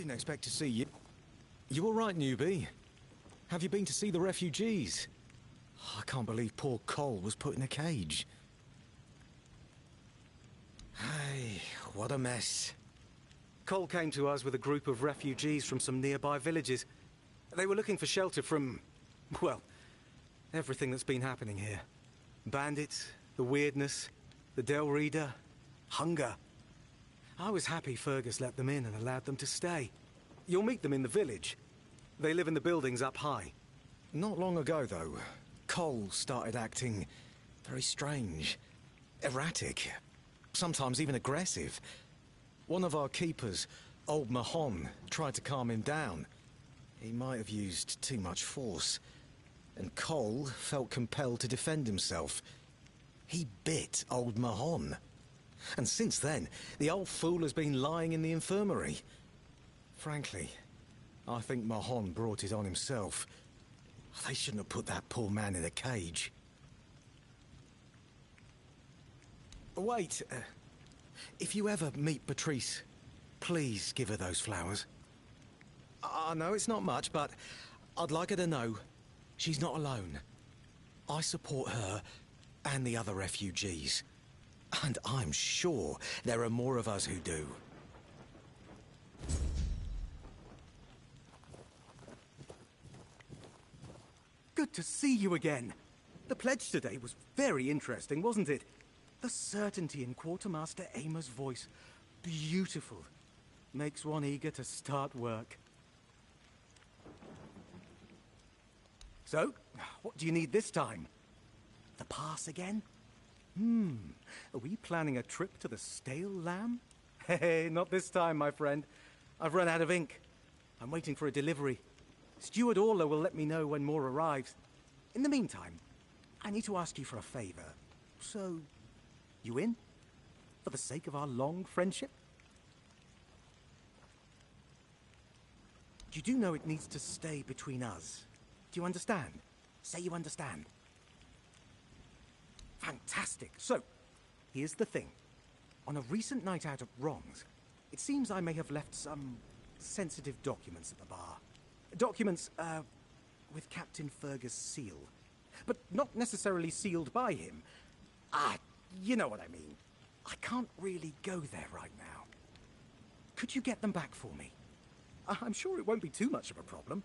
Didn't expect to see you. You all right, newbie? Have you been to see the refugees? I can't believe poor Cole was put in a cage. Hey, what a mess. Cole came to us with a group of refugees from some nearby villages. They were looking for shelter from, well, everything that's been happening here. Bandits, the weirdness, the Del Reader, hunger. I was happy Fergus let them in and allowed them to stay. You'll meet them in the village. They live in the buildings up high. Not long ago, though, Cole started acting very strange, erratic, sometimes even aggressive. One of our keepers, old Mahon, tried to calm him down. He might have used too much force, and Cole felt compelled to defend himself. He bit old Mahon. And since then, the old fool has been lying in the infirmary. Frankly, I think Mahon brought it on himself. They shouldn't have put that poor man in a cage. Wait, if you ever meet Patrice, please give her those flowers. I know it's not much, but I'd like her to know she's not alone. I support her and the other refugees. And I'm sure there are more of us who do. Good to see you again. The pledge today was very interesting, wasn't it? The certainty in Quartermaster Aymer's voice. Beautiful. Makes one eager to start work. So, what do you need this time? The pass again? Are we planning a trip to the Stale Lamb? Hey, not this time, my friend. I've run out of ink. I'm waiting for a delivery. Steward Orla will let me know when more arrives. In the meantime, I need to ask you for a favor. So, you in? For the sake of our long friendship? You do know it needs to stay between us. Do you understand? Say you understand. Fantastic. So, here's the thing. On a recent night out at Wrongs, it seems I may have left some sensitive documents at the bar. Documents, with Captain Fergus' seal. But not necessarily sealed by him. You know what I mean. I can't really go there right now. Could you get them back for me? I'm sure it won't be too much of a problem.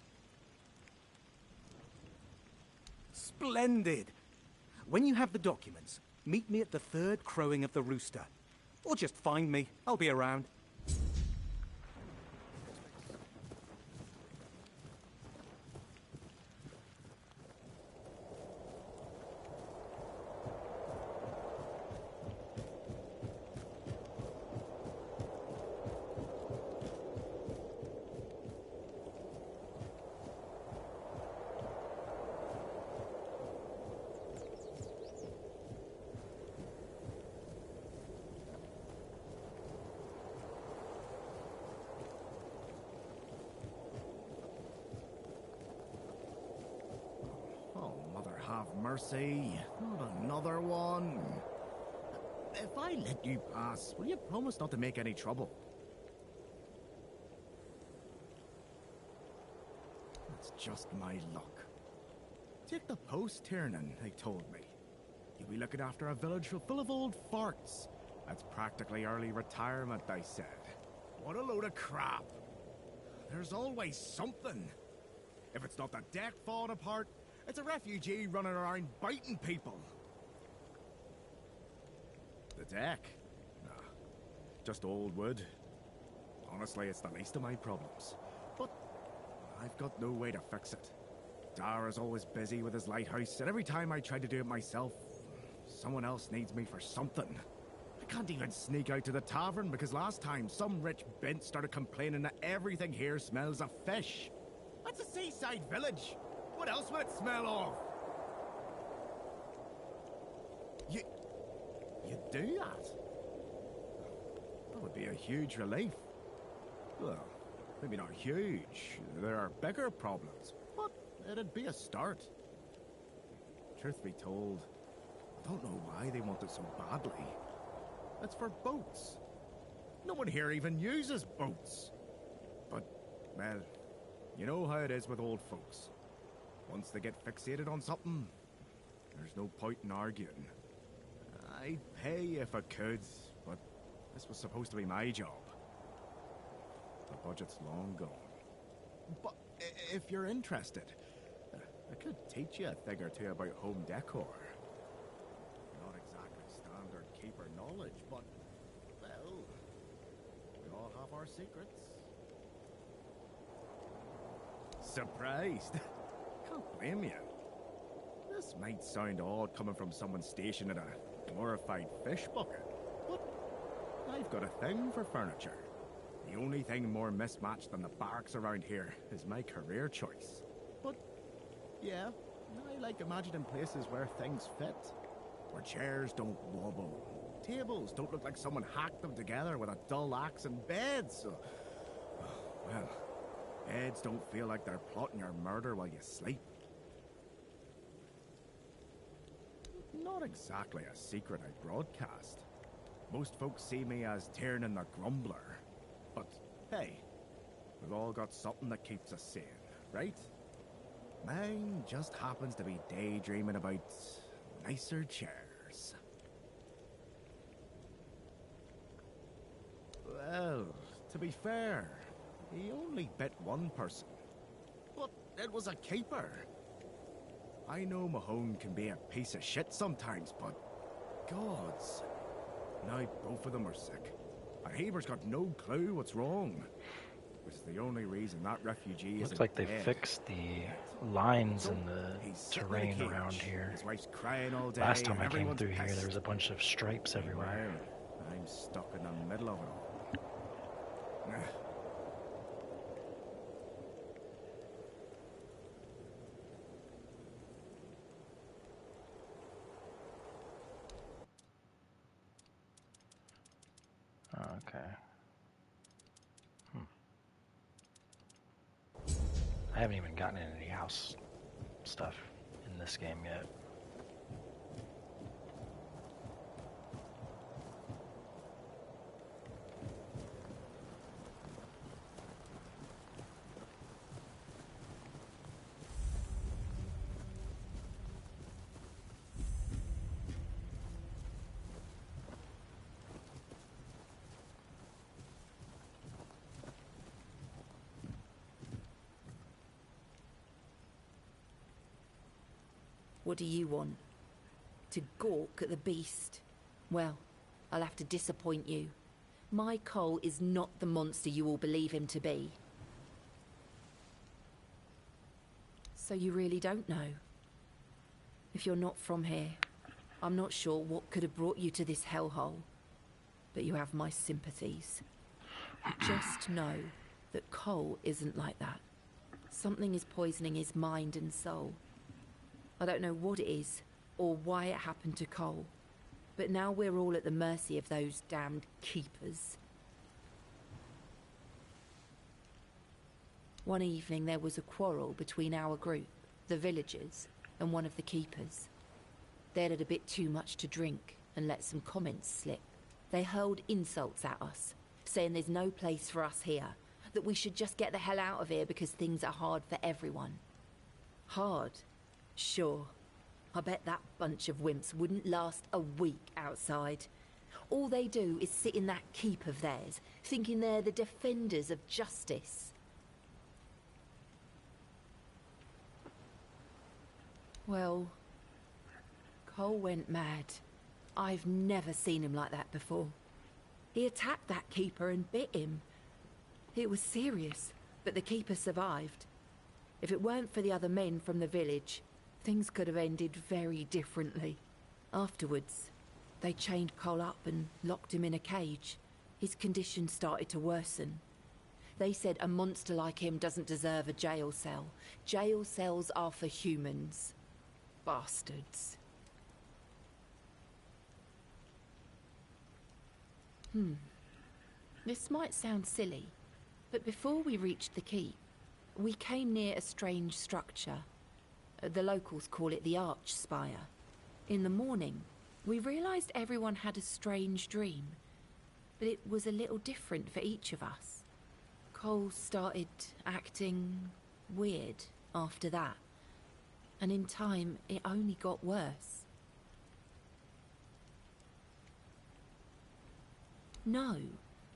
Splendid! When you have the documents, meet me at the third crowing of the rooster. Or just find me. I'll be around. Have mercy, not another one. If I let you pass, will you promise not to make any trouble? That's just my luck. Take the post, Tiernan, they told me. You'll be looking after a village full of old farts. That's practically early retirement, they said. What a load of crap. There's always something. If it's not the deck falling apart, it's a refugee running around biting people. The deck? Nah, just old wood. Honestly, it's the least of my problems. But I've got no way to fix it. Dara's always busy with his lighthouse, and every time I try to do it myself, someone else needs me for something. I can't even sneak out to the tavern because last time some rich bint started complaining that everything here smells of fish. That's a seaside village. What else would it smell of? You do that? That would be a huge relief. Well, maybe not huge. There are bigger problems, but it'd be a start. Truth be told, I don't know why they want it so badly. It's for boats. No one here even uses boats. But Well, you know how it is with old folks. Once they get fixated on something, there's no point in arguing. I'd pay if I could, but this was supposed to be my job. The budget's long gone. But if you're interested, I could teach you a thing or two about home decor. Not exactly standard keeper knowledge, but, well, we all have our secrets. Surprised? Can't blame you. This might sound odd coming from someone stationed at a glorified fish bucket, but I've got a thing for furniture. The only thing more mismatched than the barracks around here is my career choice. But, yeah, I like imagining places where things fit. Where chairs don't wobble. Tables don't look like someone hacked them together with a dull axe, and beds. Well, beds don't feel like they're plotting your murder while you sleep. Not exactly a secret I broadcast. Most folks see me as Tiernan the Grumbler. But, hey, we've all got something that keeps us sane, right? Mine just happens to be daydreaming about nicer chairs. Well, to be fair, he only bit one person. But it was a keeper. I know Mahone can be a piece of shit sometimes, but gods, now both of them are sick. And Haber's got no clue what's wrong. Which is the only reason that refugee Looks isn't like they dead. fixed the lines in the He's sitting in a terrain cage. around here. His wife's crying all day. Last time and I came everyone's through here, pissed. there was a bunch of stripes everywhere. Meanwhile, I'm stuck in the middle of it all. Okay. I haven't even gotten into any house stuff in this game yet. What do you want? To gawk at the beast? Well, I'll have to disappoint you. My Cole is not the monster you all believe him to be. So you really don't know? If you're not from here, I'm not sure what could have brought you to this hellhole. But you have my sympathies. Just know that Cole isn't like that. Something is poisoning his mind and soul. I don't know what it is, or why it happened to Cole, but now we're all at the mercy of those damned keepers. One evening there was a quarrel between our group, the villagers, and one of the keepers. They'd had a bit too much to drink and let some comments slip. They hurled insults at us, saying there's no place for us here, that we should just get the hell out of here because things are hard for everyone. Hard? Sure. I bet that bunch of wimps wouldn't last a week outside. All they do is sit in that keep of theirs, thinking they're the defenders of justice. Well, Cole went mad. I've never seen him like that before. He attacked that keeper and bit him. It was serious, but the keeper survived. If it weren't for the other men from the village, things could have ended very differently. Afterwards, they chained Cole up and locked him in a cage. His condition started to worsen. They said a monster like him doesn't deserve a jail cell. Jail cells are for humans. Bastards. This might sound silly, but before we reached the keep, we came near a strange structure. The locals call it the Arch Spire. In the morning, we realized everyone had a strange dream, but it was a little different for each of us. Cole started acting weird after that. And in time, it only got worse. No,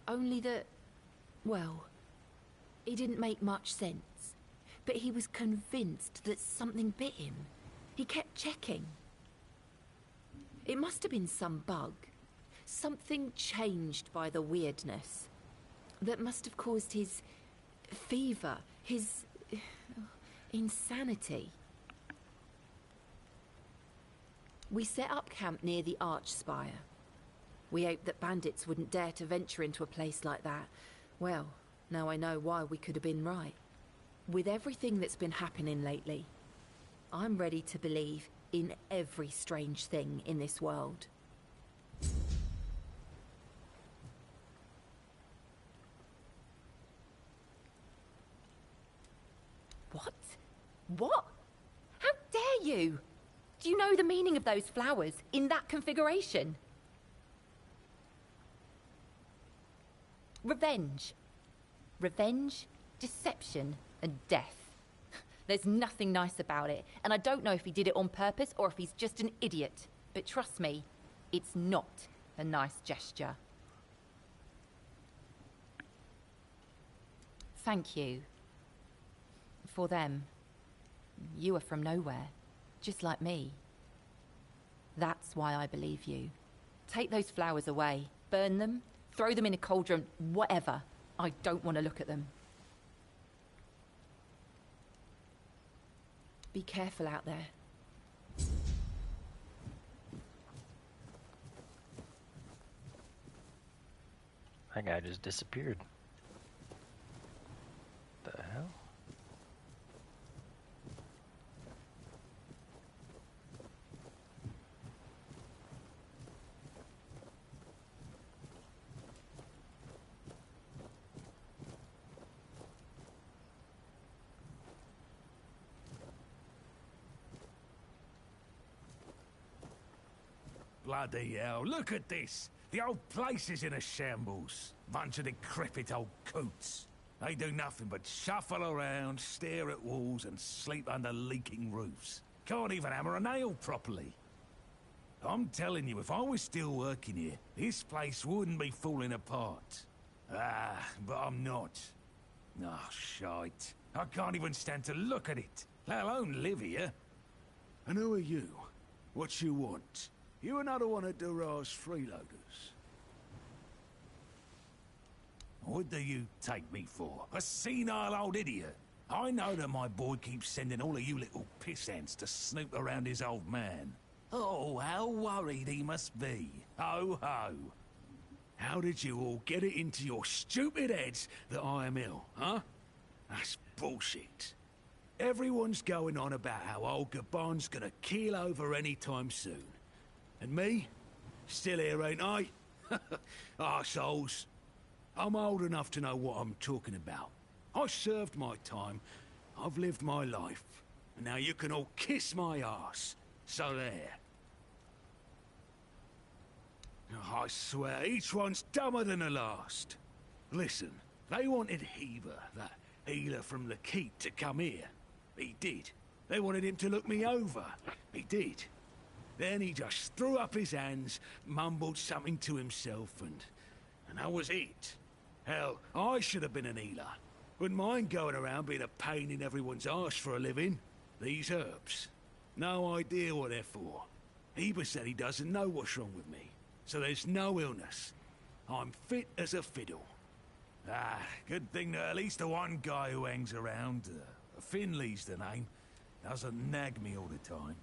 only that, well, it didn't make much sense. But he was convinced that something bit him. He kept checking. It must have been some bug. Something changed by the weirdness. That must have caused his fever, his insanity. We set up camp near the arch spire. We hoped that bandits wouldn't dare to venture into a place like that. Well, now I know why we could have been right. With everything that's been happening lately, I'm ready to believe in every strange thing in this world. What? What? How dare you? Do you know the meaning of those flowers in that configuration? Revenge. Revenge, deception, and death. There's nothing nice about it, and I don't know if he did it on purpose or if he's just an idiot. But trust me, it's not a nice gesture. Thank you. For them. You are from nowhere, just like me. That's why I believe you. Take those flowers away, burn them, throw them in a cauldron, whatever. I don't want to look at them. Be careful out there. That guy just disappeared. The hell? Bloody hell, look at this! The old place is in a shambles. Bunch of decrepit old coots. They do nothing but shuffle around, stare at walls, and sleep under leaking roofs. Can't even hammer a nail properly. I'm telling you, if I was still working here, this place wouldn't be falling apart. Ah, but I'm not. Oh, shite. I can't even stand to look at it, let alone live here. And who are you? What you want? You another one of Durar's freeloaders? What do you take me for? A senile old idiot? I know that my boy keeps sending all of you little pissants to snoop around his old man. Oh, how worried he must be. Ho ho. How did you all get it into your stupid heads that I am ill, huh? That's bullshit. Everyone's going on about how old Gabon's gonna keel over any time soon. And me? Still here, ain't I? Arseholes. I'm old enough to know what I'm talking about. I served my time. I've lived my life. And now you can all kiss my arse. So there. I swear, each one's dumber than the last. Listen, they wanted Heber, that healer from the keep, to come here. He did. They wanted him to look me over. He did. Then he just threw up his hands, mumbled something to himself, and that was it. Hell, I should have been an healer. Wouldn't mind going around being a pain in everyone's arse for a living. These herbs. No idea what they're for. Heber said he doesn't know what's wrong with me, so there's no illness. I'm fit as a fiddle. Ah, good thing that at least the one guy who hangs around, Finley's the name, doesn't nag me all the time.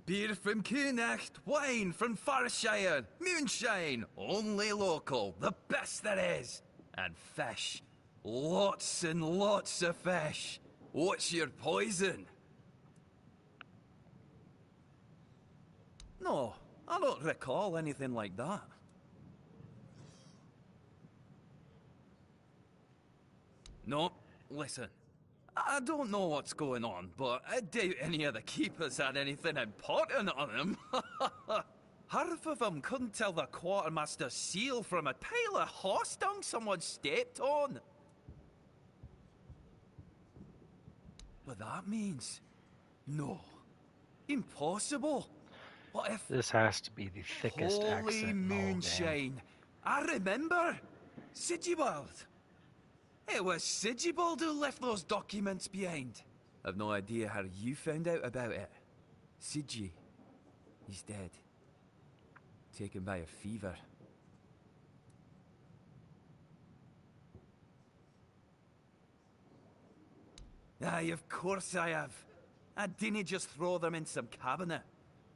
Beer from Kunacht, wine from Farshire, moonshine, only local, the best there is. And fish. Lots and lots of fish. What's your poison? No, I don't recall anything like that. No, listen. I don't know what's going on, but I doubt any of the keepers had anything important on them. Half of them couldn't tell the quartermaster's seal from a pile of horse dung someone stepped on. But that means... no. Impossible. What if... This has to be the thickest Holy accent in the whole game. moonshine! I remember! Sigibald! It was Sigibald who left those documents behind. I've no idea how you found out about it. Sigi, he's dead. Taken by a fever. Aye, of course I have. I didn't just throw them in some cabinet.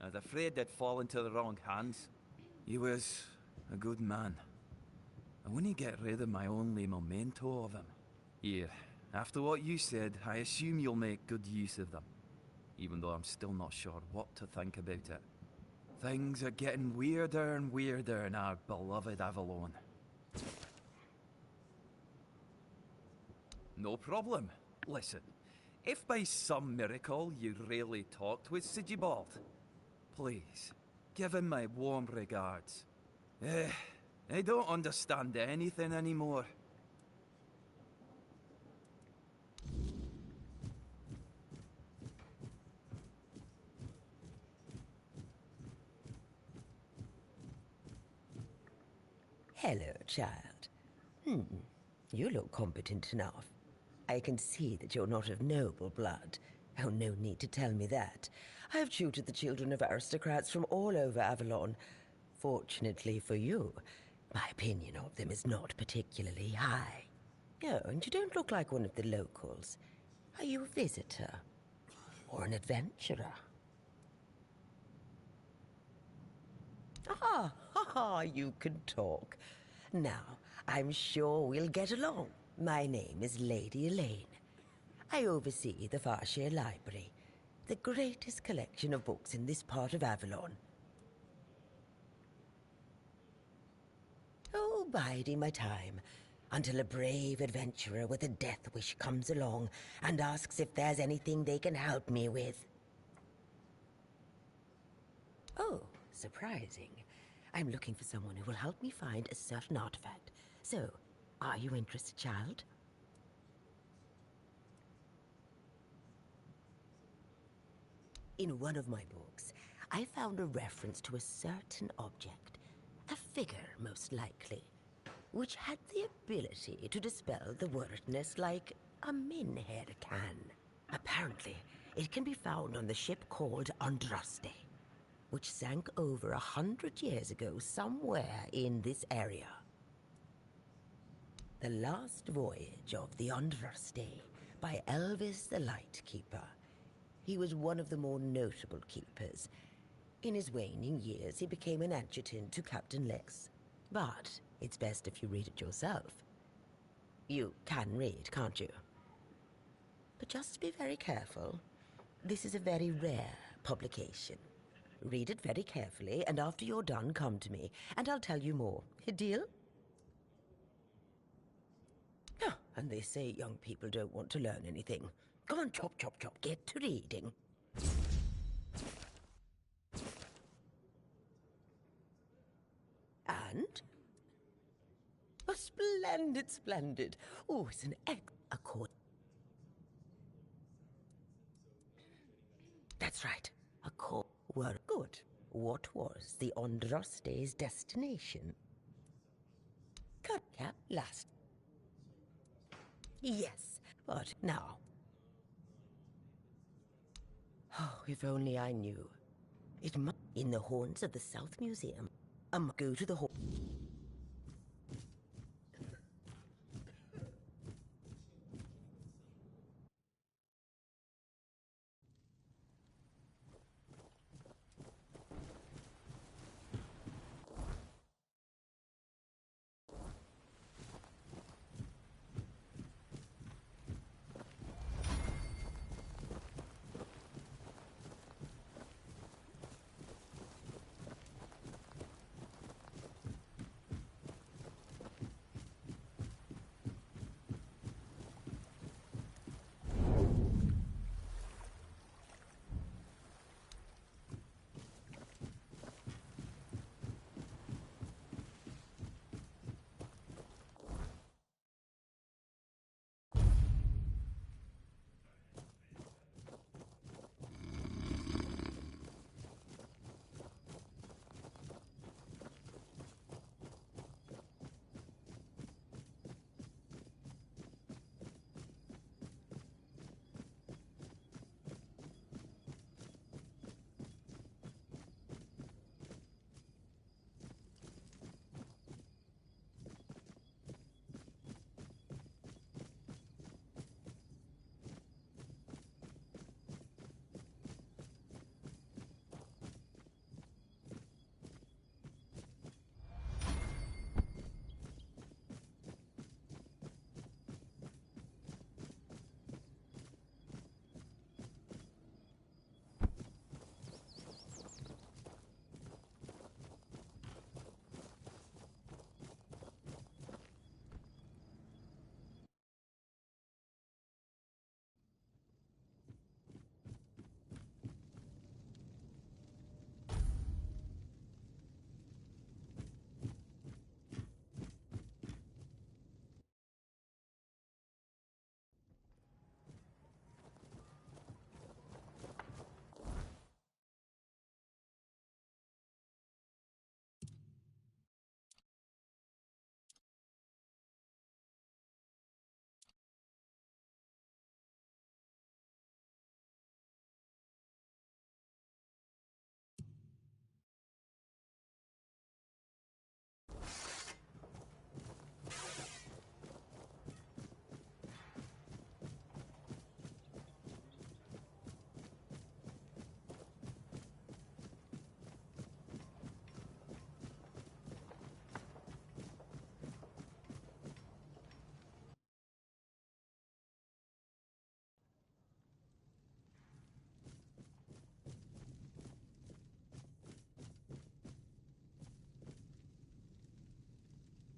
I was afraid they'd fall into the wrong hands. He was a good man. I wouldn't get rid of my only memento of him. Here, after what you said, I assume you'll make good use of them. Even though I'm still not sure what to think about it. Things are getting weirder and weirder in our beloved Avalon. No problem. Listen, if by some miracle you really talked with Sigibald, please, give him my warm regards. I don't understand anything anymore. Hello, child. You look competent enough. I can see that you're not of noble blood. Oh, no need to tell me that. I've tutored the children of aristocrats from all over Avalon. Fortunately for you, my opinion of them is not particularly high. Oh, and you don't look like one of the locals. Are you a visitor? Or an adventurer? You can talk. Now, I'm sure we'll get along. My name is Lady Elaine. I oversee the Farshire Library, the greatest collection of books in this part of Avalon. Oh, biding my time, until a brave adventurer with a death wish comes along and asks if there's anything they can help me with. Oh, surprising. I'm looking for someone who will help me find a certain artifact. So, are you interested, child? In one of my books, I found a reference to a certain object, a figure most likely, which had the ability to dispel the wordness like a Minhead can. Apparently, it can be found on the ship called Andraste, which sank over 100 years ago somewhere in this area. The Last Voyage of the Andraste by Elvis the Lightkeeper. He was one of the more notable keepers. In his waning years, he became an adjutant to Captain Lex. But it's best if you read it yourself. You can read, can't you? But just be very careful. This is a very rare publication. Read it very carefully, and after you're done, come to me, and I'll tell you more. A deal? Oh, and they say young people don't want to learn anything. Come on, chop, chop, chop, get to reading. And? Oh, splendid, splendid. Oh, it's an accord. That's right. Accord were good. What was the Andraste's destination? Cut cap last. Yes, but now. Oh, if only I knew. It must in the horns of the South Museum. Go to the hall.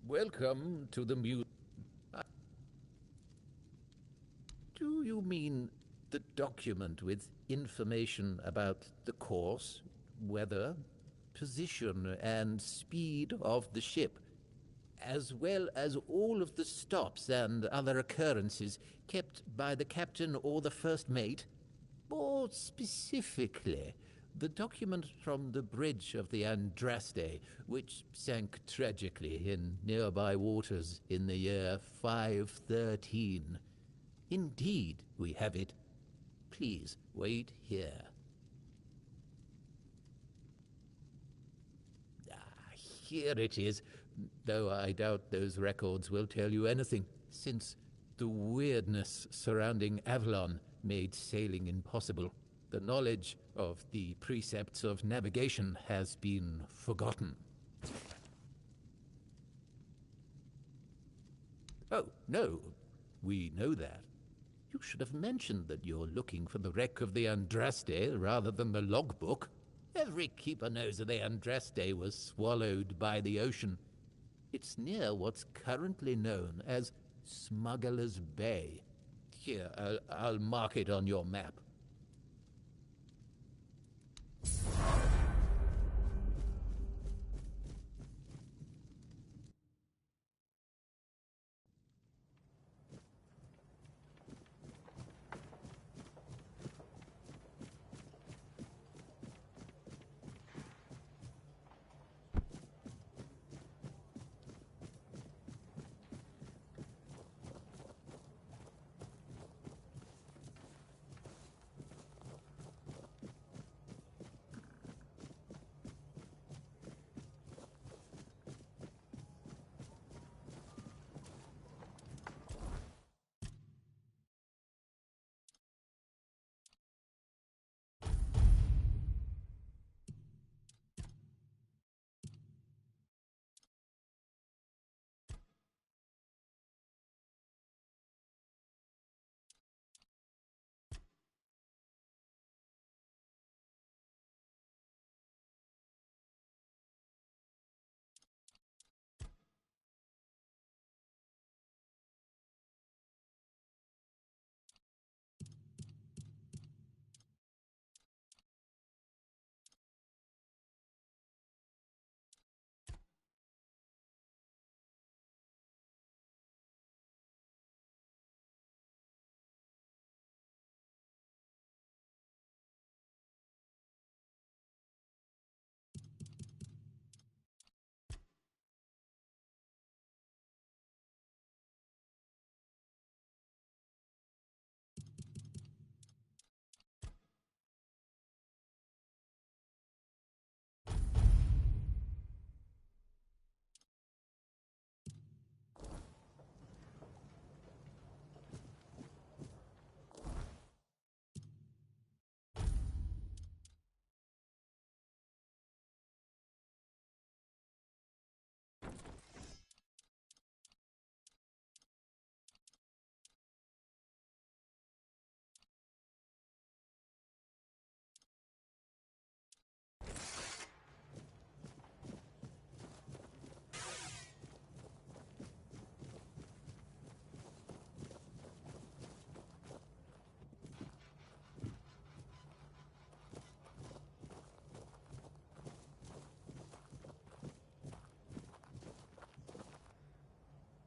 Welcome to the Do you mean the document with information about the course, weather, position, and speed of the ship, as well as all of the stops and other occurrences kept by the captain or the first mate? More specifically, the document from the bridge of the Andraste, which sank tragically in nearby waters in the year 513. Indeed, we have it. Please wait here. Here it is, though I doubt those records will tell you anything, since the weirdness surrounding Avalon made sailing impossible. The knowledge of the precepts of navigation has been forgotten. Oh, no, we know that. You should have mentioned that you're looking for the wreck of the Andraste rather than the logbook. Every keeper knows that the Andraste was swallowed by the ocean. It's near what's currently known as Smuggler's Bay. Here, I'll mark it on your map.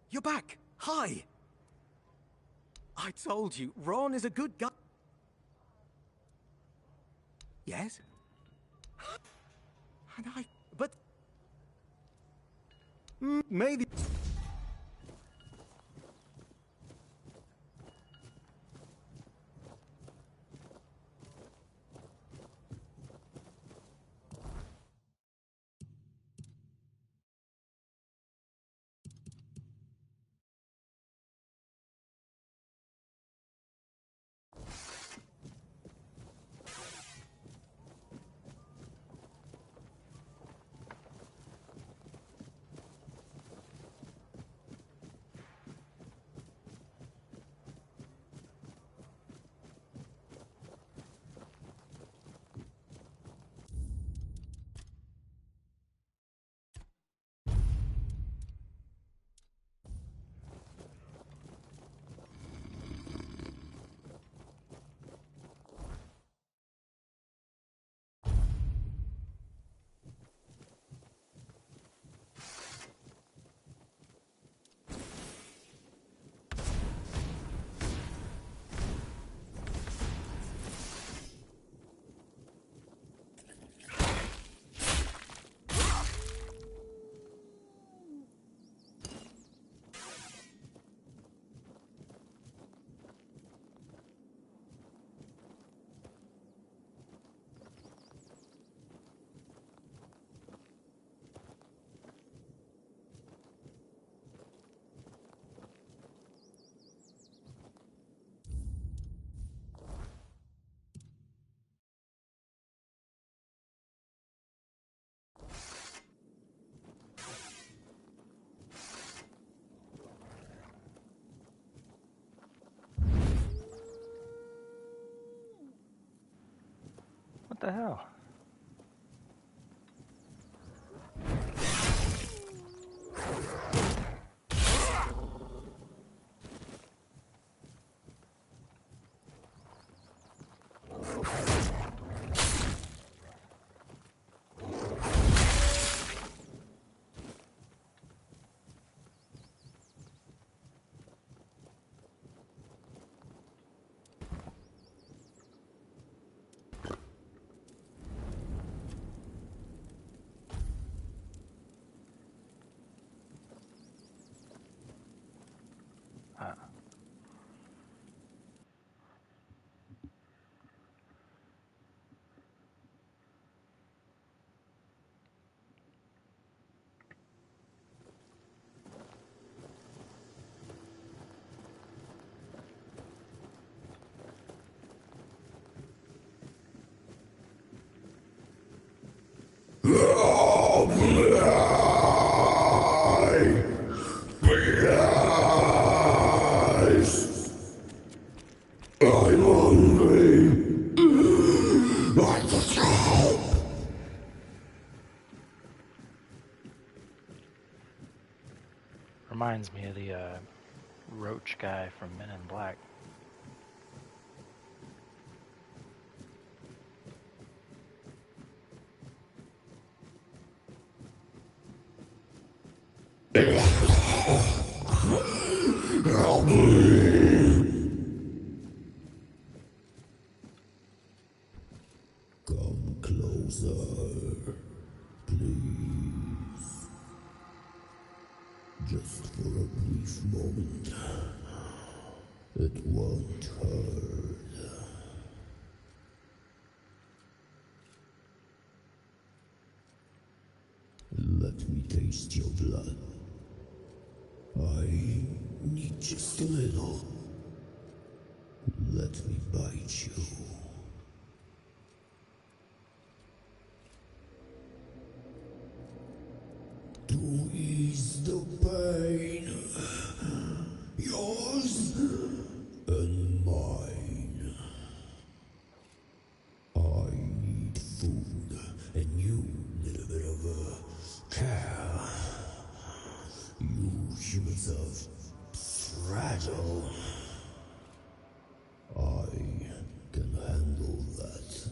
You're back! Hi! I told you, Ron is a good guy. Yes? But... maybe... the hell? I'm hungry. I just help. Reminds me of the roach guy from Men in Black. Help me. Come closer, please. Just for a brief moment. It won't hurt. Let me taste your blood. I need just a little. Let me bite you. To ease the pain. Yours and mine. I need food, and you need a bit of care. You humans are fragile. I can handle that.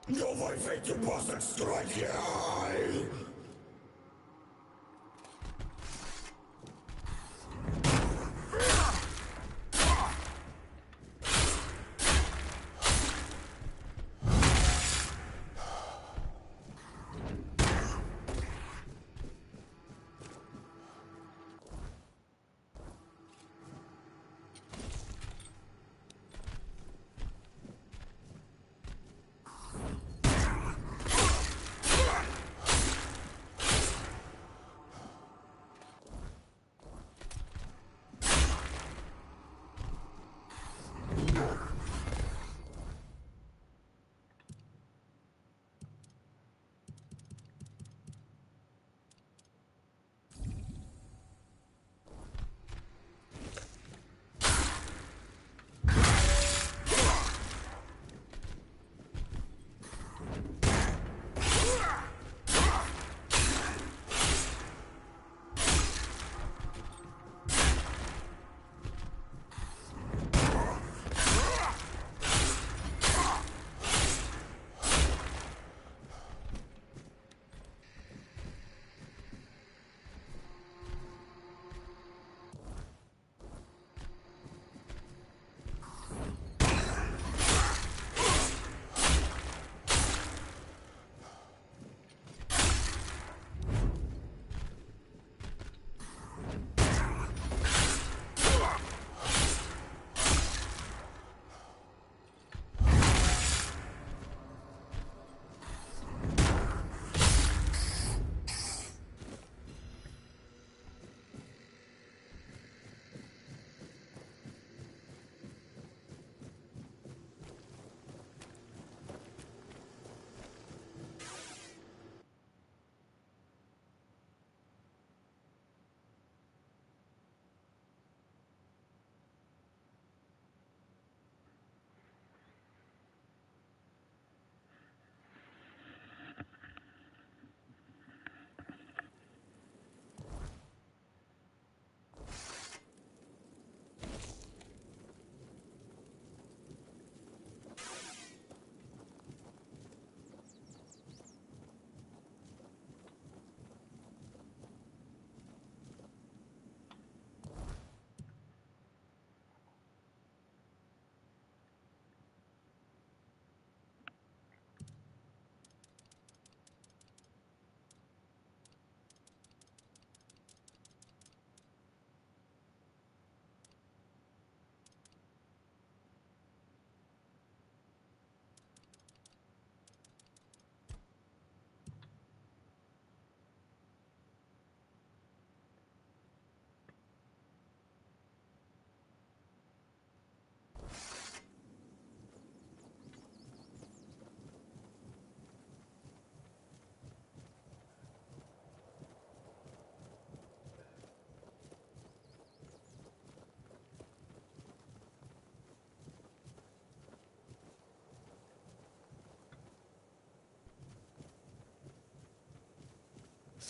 No, my fate to bastard strike here.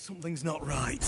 Something's not right.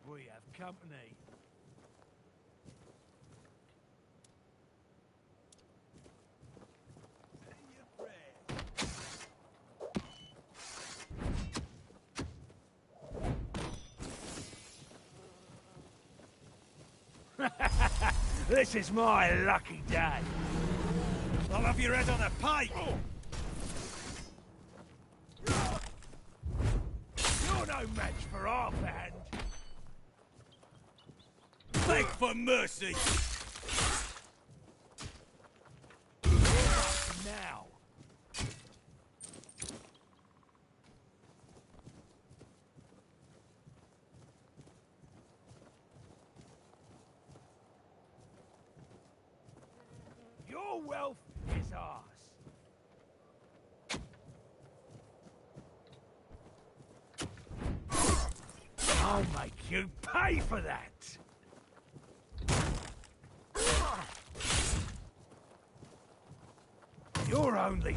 We have company. This is my lucky day. I'll have your head on a pike! You're no match for our band. Beg for mercy! Now. Your wealth is ours. I'll make you pay for that. You're only...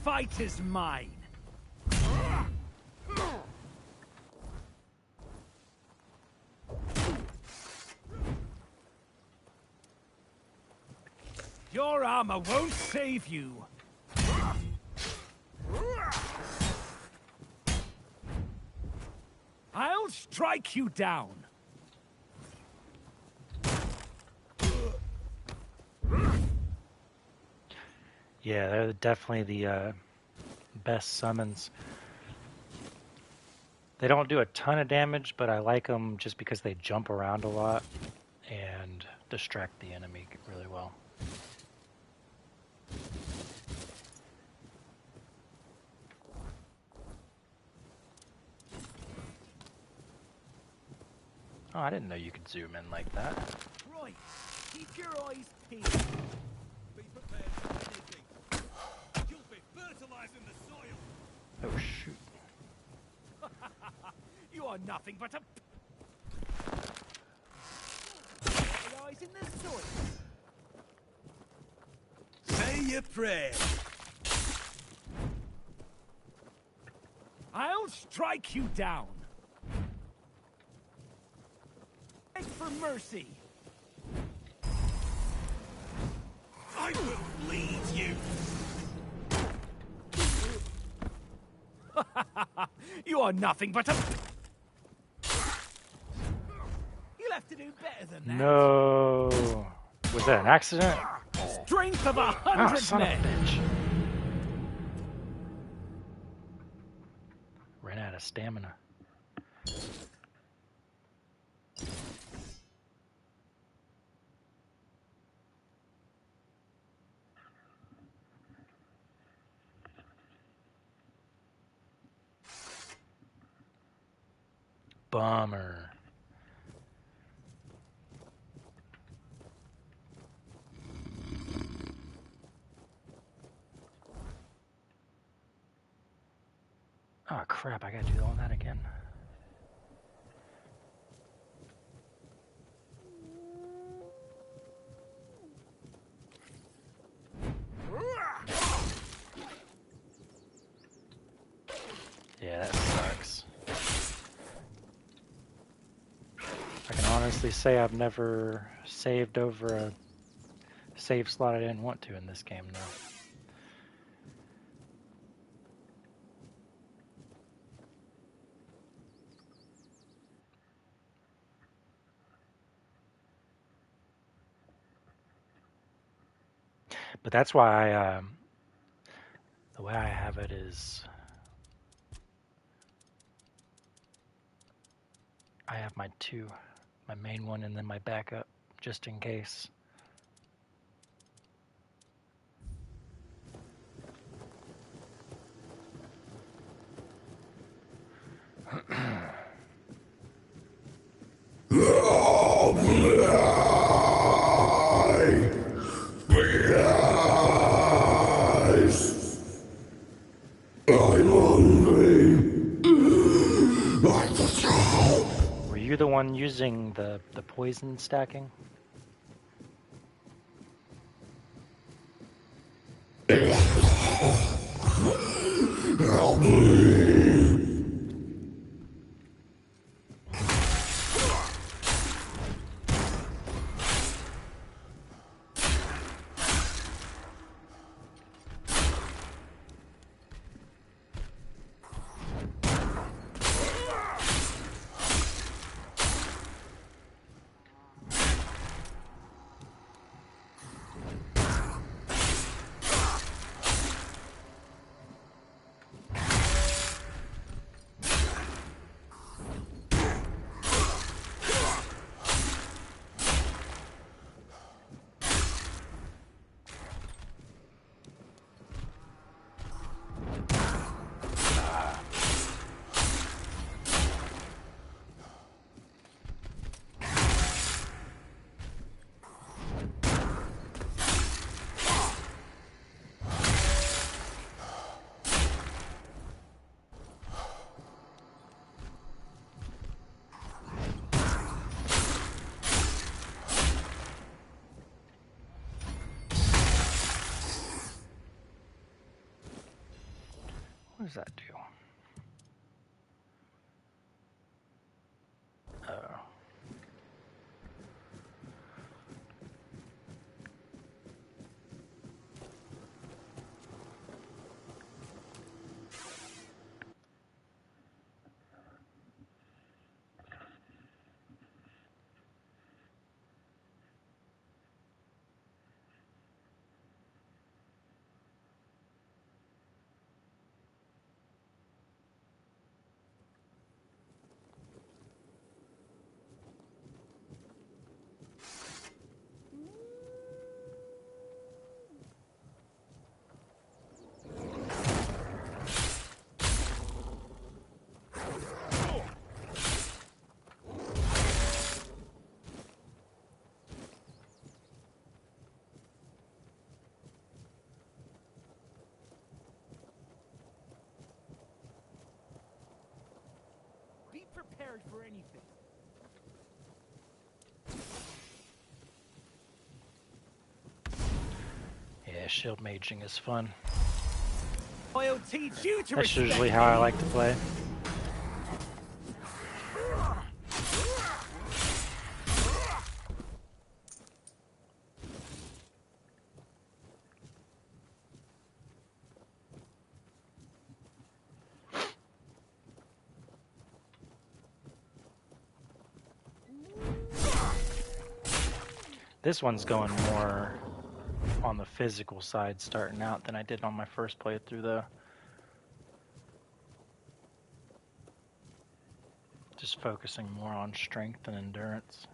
Fight is mine. Your armor won't save you. I'll strike you down. Yeah, they're definitely the best summons. They don't do a ton of damage, but I like them just because they jump around a lot and distract the enemy really well. Oh, I didn't know you could zoom in like that. Right, keep your eyes peeled. Be prepared for anything. You'll be fertilizing the soil. Oh, shoot. You are nothing but a... Eyes in the soil. Say your prayer. I'll strike you down. Beg for mercy. I will bleed you. You are nothing but a... You'll have to do better than that. No. Was that an accident? Strength of 100 Ah, son men. of a bitch. Ran out of stamina. bummer. Oh crap, I gotta do all that again. Yeah, that sucks. I can honestly say I've never saved over a save slot I didn't want to in this game, though. But that's why the way I have it is I have my main one and then my backup, just in case. Were you the one using the poison stacking? What does that do? Oh. Be prepared for anything. Yeah, shield maging is fun. I'll teach you to That's respect usually how I like to play. This one's going more on the physical side starting out than I did on my first playthrough, though. Just focusing more on strength and endurance.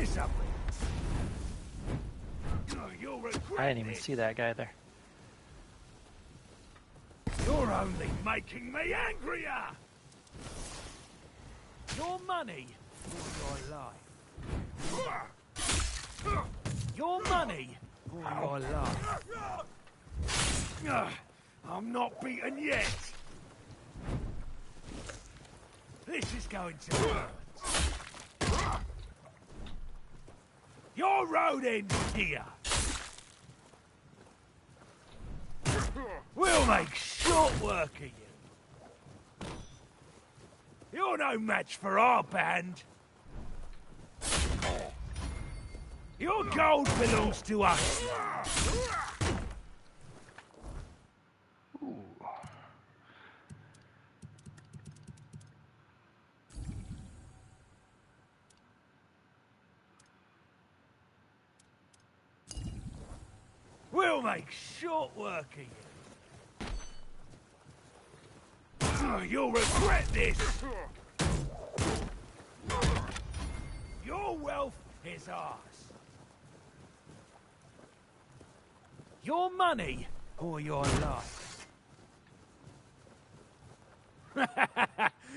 this up. You'll regret I didn't even this. see that guy there. You're only making me angrier! Your money or your life? Your money or your life? I'm not beaten yet! This is going to hurt. Your road ends here! We'll make short work of you. You're no match for our band. Your gold belongs to us. We'll make short work of you. You'll regret this! Your wealth is ours. Your money or your life?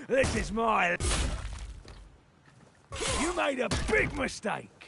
This is my... You made a big mistake!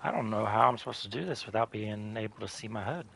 I don't know how I'm supposed to do this without being able to see my HUD.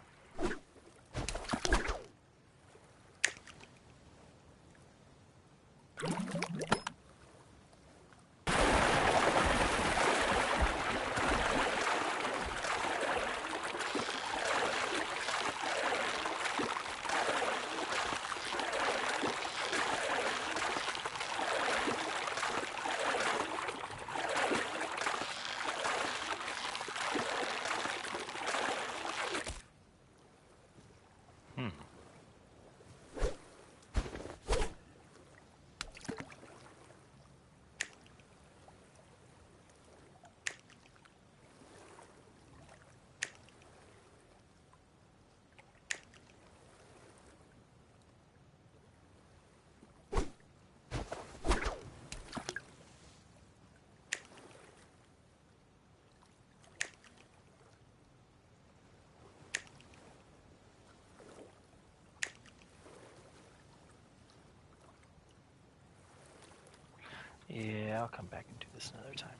Yeah, I'll come back and do this another time.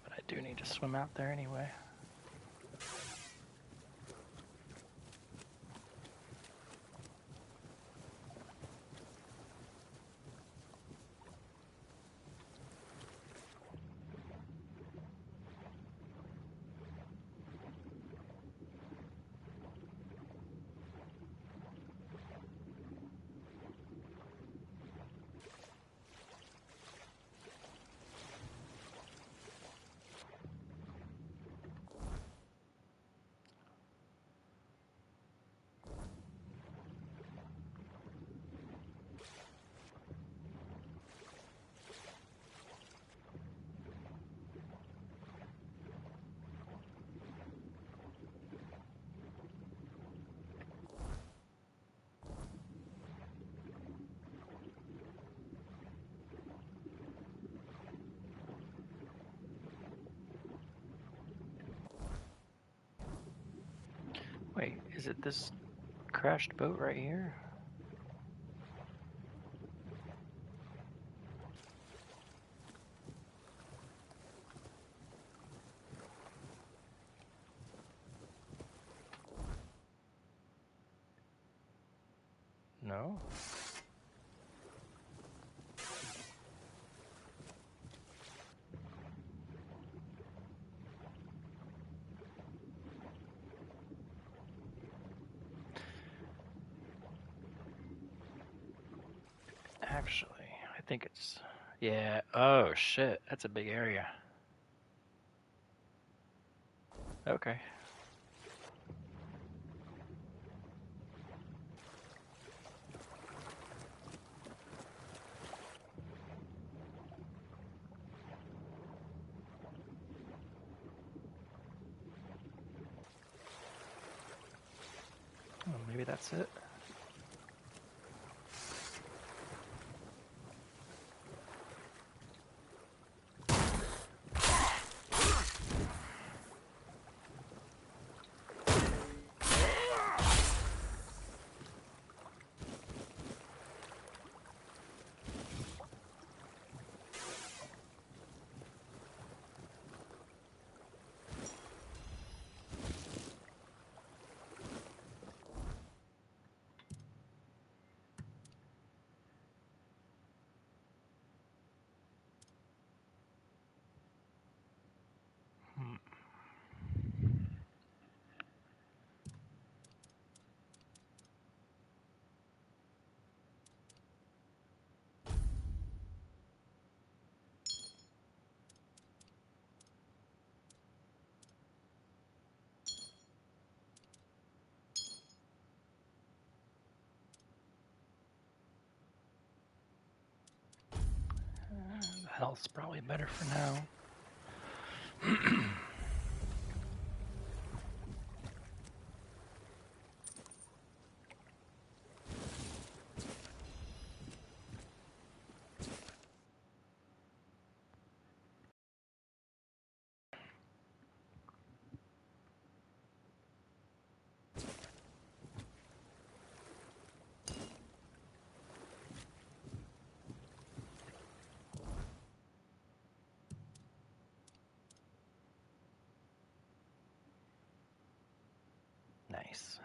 But I do need to swim out there anyway. Wait, is it this crashed boat right here? No? actually. I think it's... Yeah. Oh, shit. That's a big area. Okay. Oh, maybe that's it. Health's probably better for now. Nice.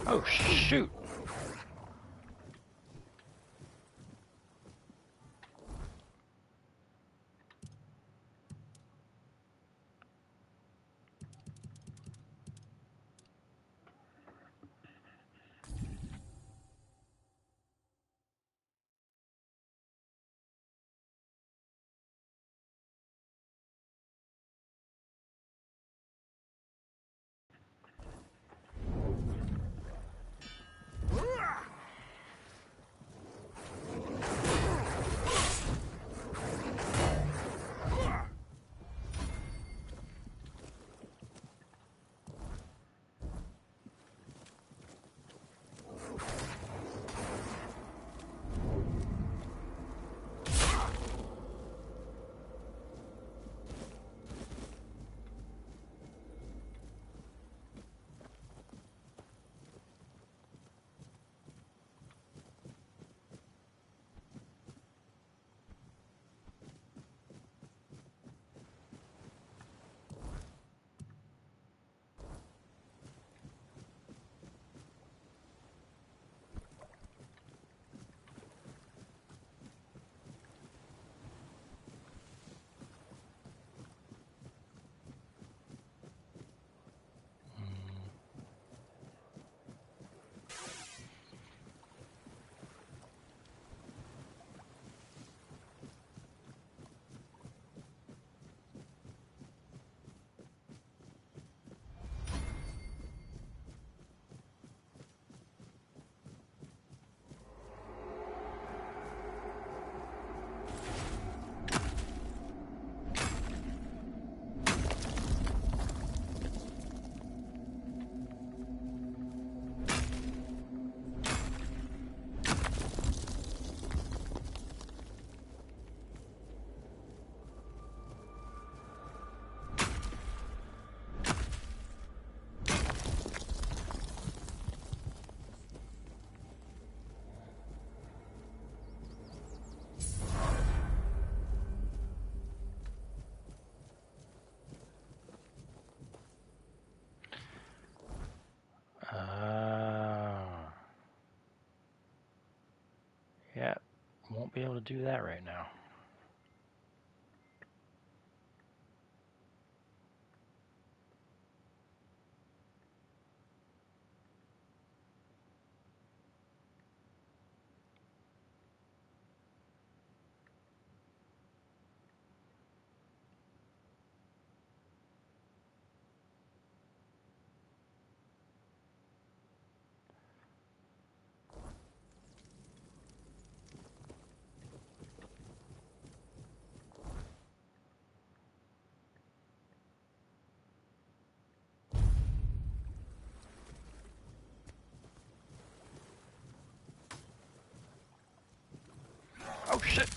Oh, shoot! do that right now. Oh shit!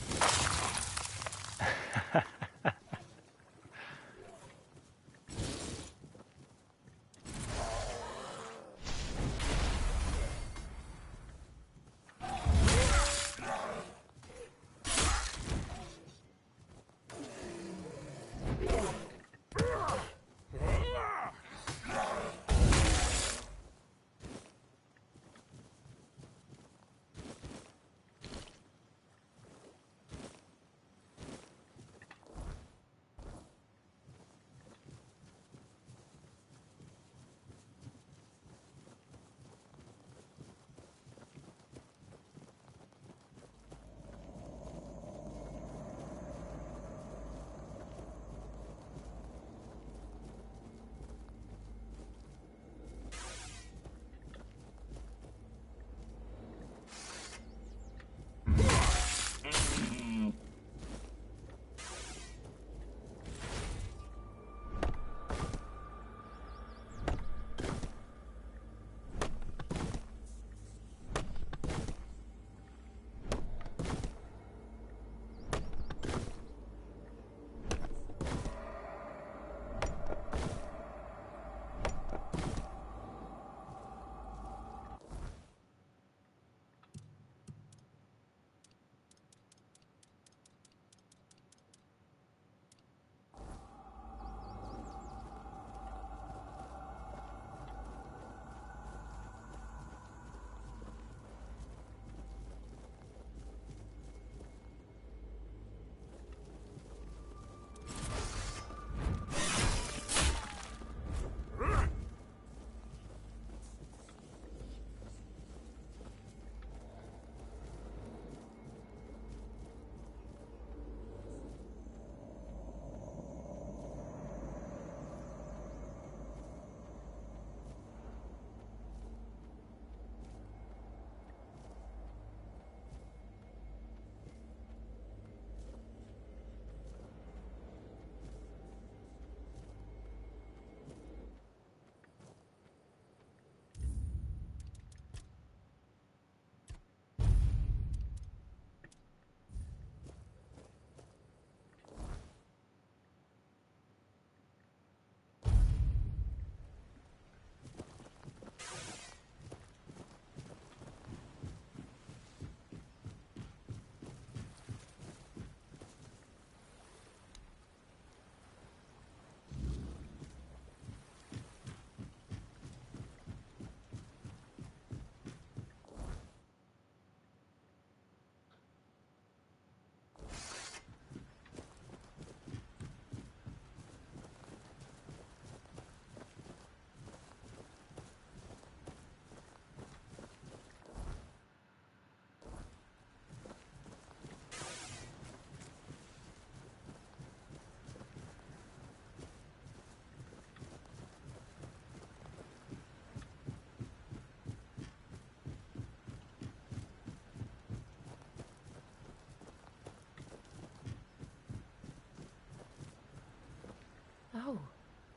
Oh,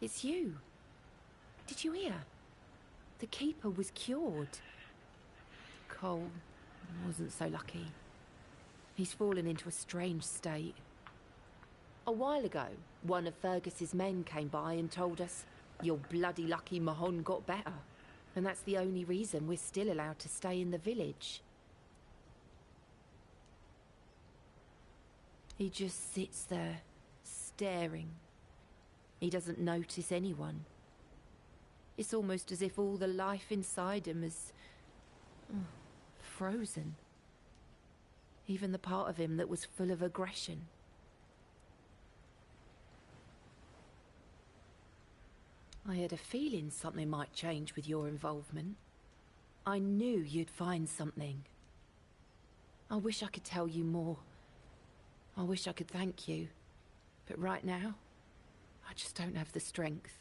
it's you. Did you hear? The Keeper was cured. Cole wasn't so lucky. He's fallen into a strange state. A while ago, one of Fergus's men came by and told us, "You're bloody lucky Mahon got better." And that's the only reason we're still allowed to stay in the village. He just sits there, staring. He doesn't notice anyone. It's almost as if all the life inside him is frozen. even the part of him that was full of aggression. I had a feeling something might change with your involvement. I knew you'd find something. I wish I could tell you more. I wish I could thank you. But right now, I just don't have the strength.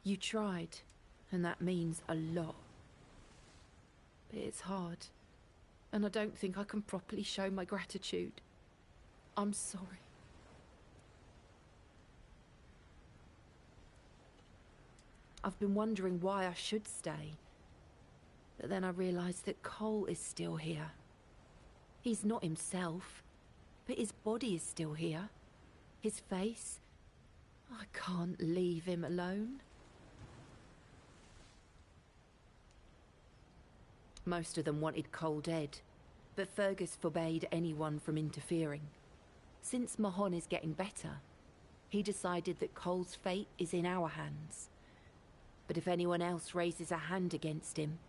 You tried, and that means a lot. But it's hard, and I don't think I can properly show my gratitude. I'm sorry. I've been wondering why I should stay. But then I realised that Cole is still here. He's not himself, but his body is still here. His face. I can't leave him alone. Most of them wanted Cole dead, but Fergus forbade anyone from interfering. Since Mahon is getting better, he decided that Cole's fate is in our hands. But if anyone else raises a hand against him,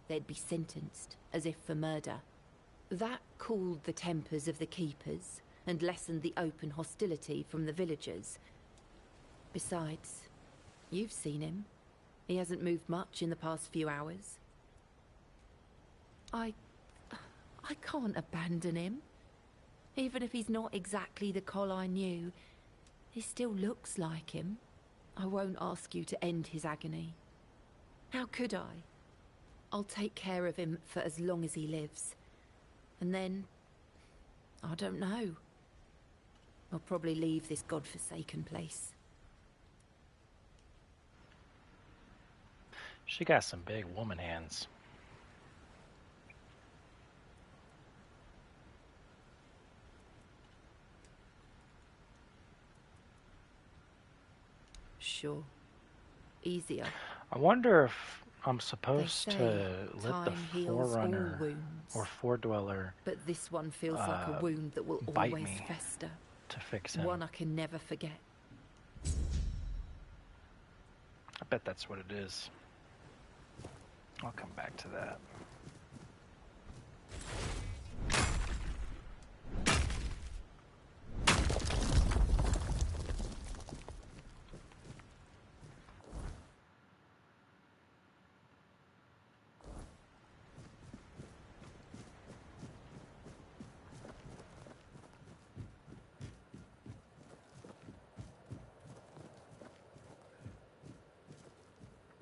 they'd be sentenced, as if for murder. That cooled the tempers of the keepers and lessened the open hostility from the villagers. Besides, you've seen him. He hasn't moved much in the past few hours. I can't abandon him. Even if he's not exactly the Cole I knew, he still looks like him. I won't ask you to end his agony. How could I? I'll take care of him for as long as he lives. And then, I don't know. I'll probably leave this godforsaken place. She got some big woman hands. Sure. Easier. I wonder if I'm supposed They say to let the time heals Forerunner all wounds. or Foredweller But this one feels like a wound that will bite always me fester. to fix him. One I can never forget. I bet that's what it is. I'll come back to that.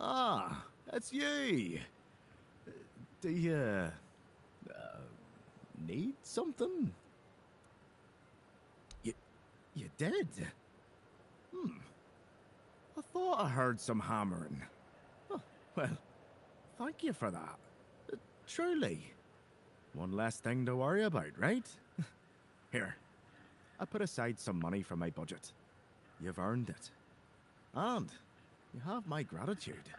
Ah, it's you. Do you need something? You did? I thought I heard some hammering. Oh, well, thank you for that. Truly. One less thing to worry about, right? Here, I put aside some money from my budget. You've earned it. And you have my gratitude.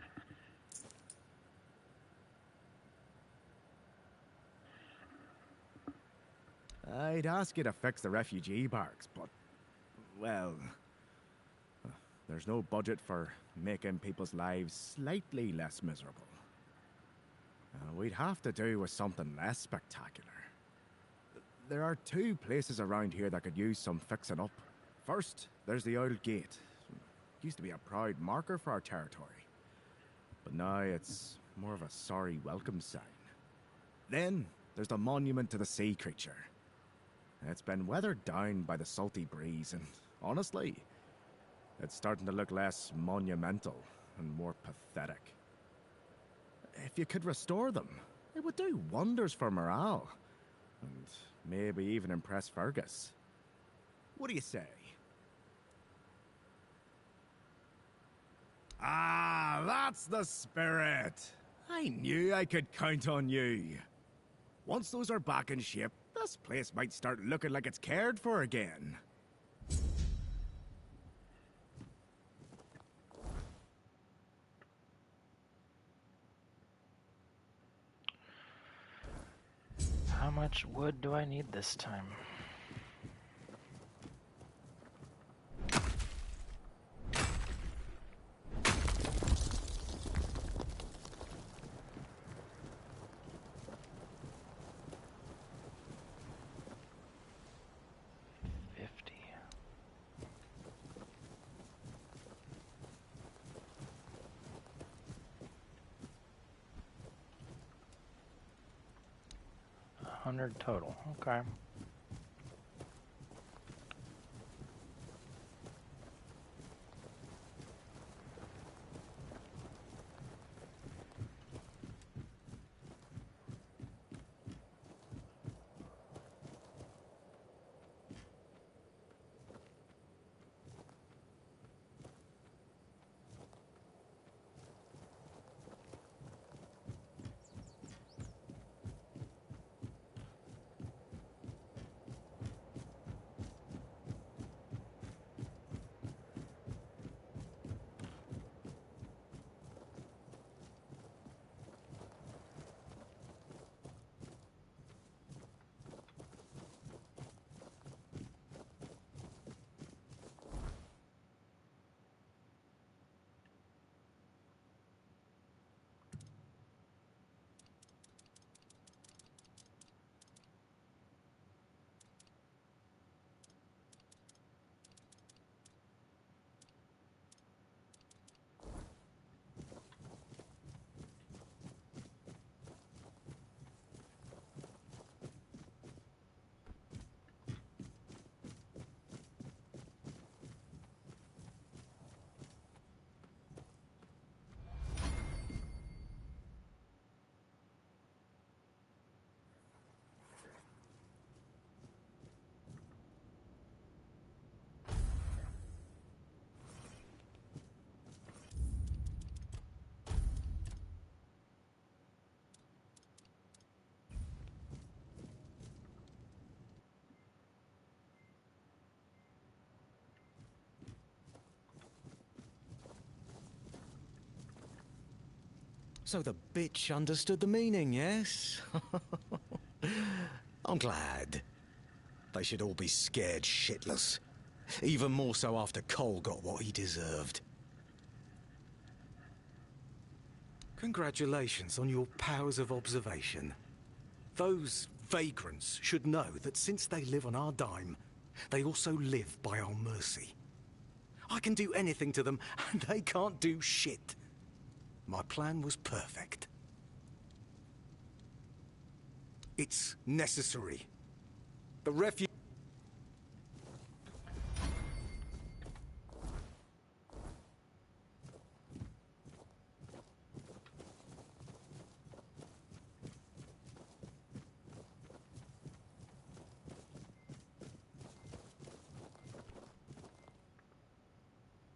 I'd ask you to fix the refugee barracks, but, well, there's no budget for making people's lives slightly less miserable. We'd have to do with something less spectacular. There are two places around here that could use some fixing up. First, there's the old gate. It used to be a proud marker for our territory. But now it's more of a sorry welcome sign. Then, there's the monument to the sea creature. It's been weathered down by the salty breeze, and honestly, it's starting to look less monumental and more pathetic. If you could restore them, it would do wonders for morale. And maybe even impress Fergus. What do you say? Ah, that's the spirit! I knew I could count on you. Once those are back in shape, this place might start looking like it's cared for again. How much wood do I need this time? 100 total. Okay. So the bitch understood the meaning, yes? I'm glad. They should all be scared shitless. Even more so after Cole got what he deserved. Congratulations on your powers of observation. Those vagrants should know that since they live on our dime, they also live by our mercy. I can do anything to them, and they can't do shit. My plan was perfect. It's necessary. The refuge...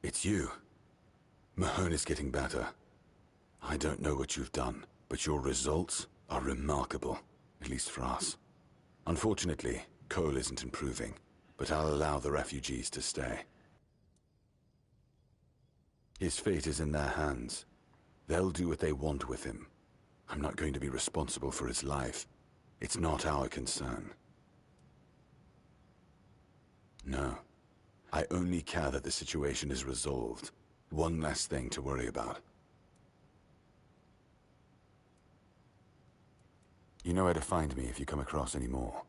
It's you. Mahone is getting better. I don't know what you've done, but your results are remarkable, at least for us. Unfortunately, Cole isn't improving, but I'll allow the refugees to stay. His fate is in their hands. They'll do what they want with him. I'm not going to be responsible for his life. It's not our concern. No. I only care that the situation is resolved. One less thing to worry about. You know where to find me if you come across any more.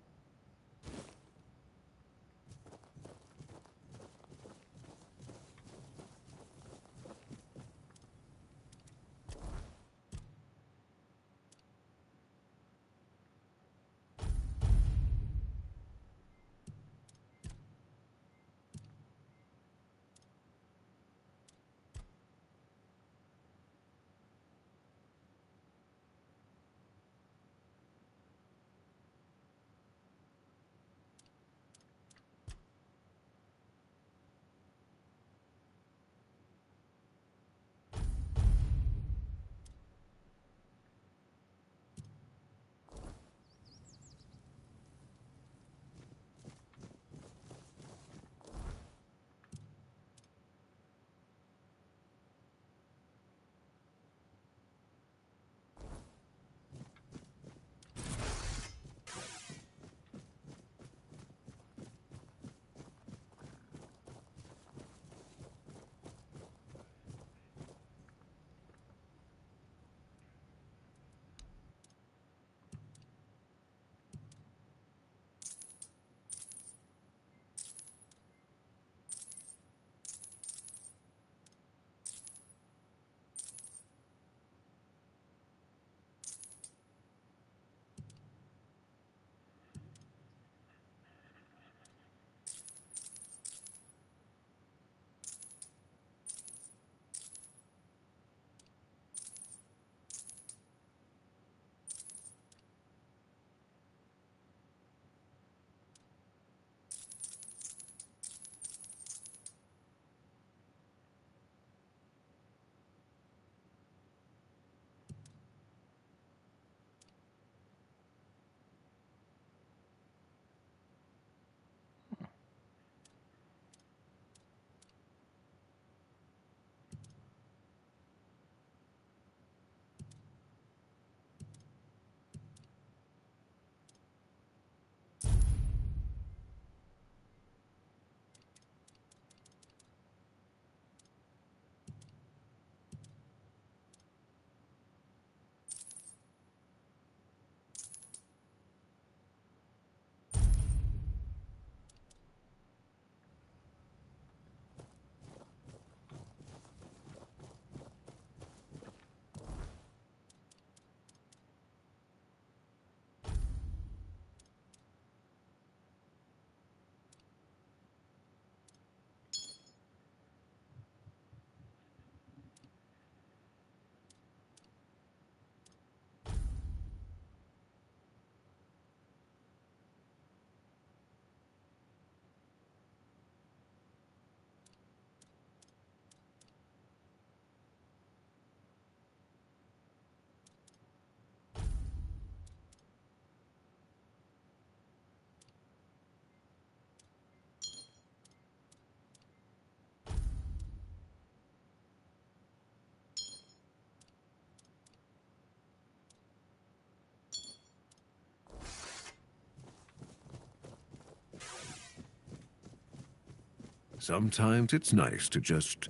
Sometimes it's nice to just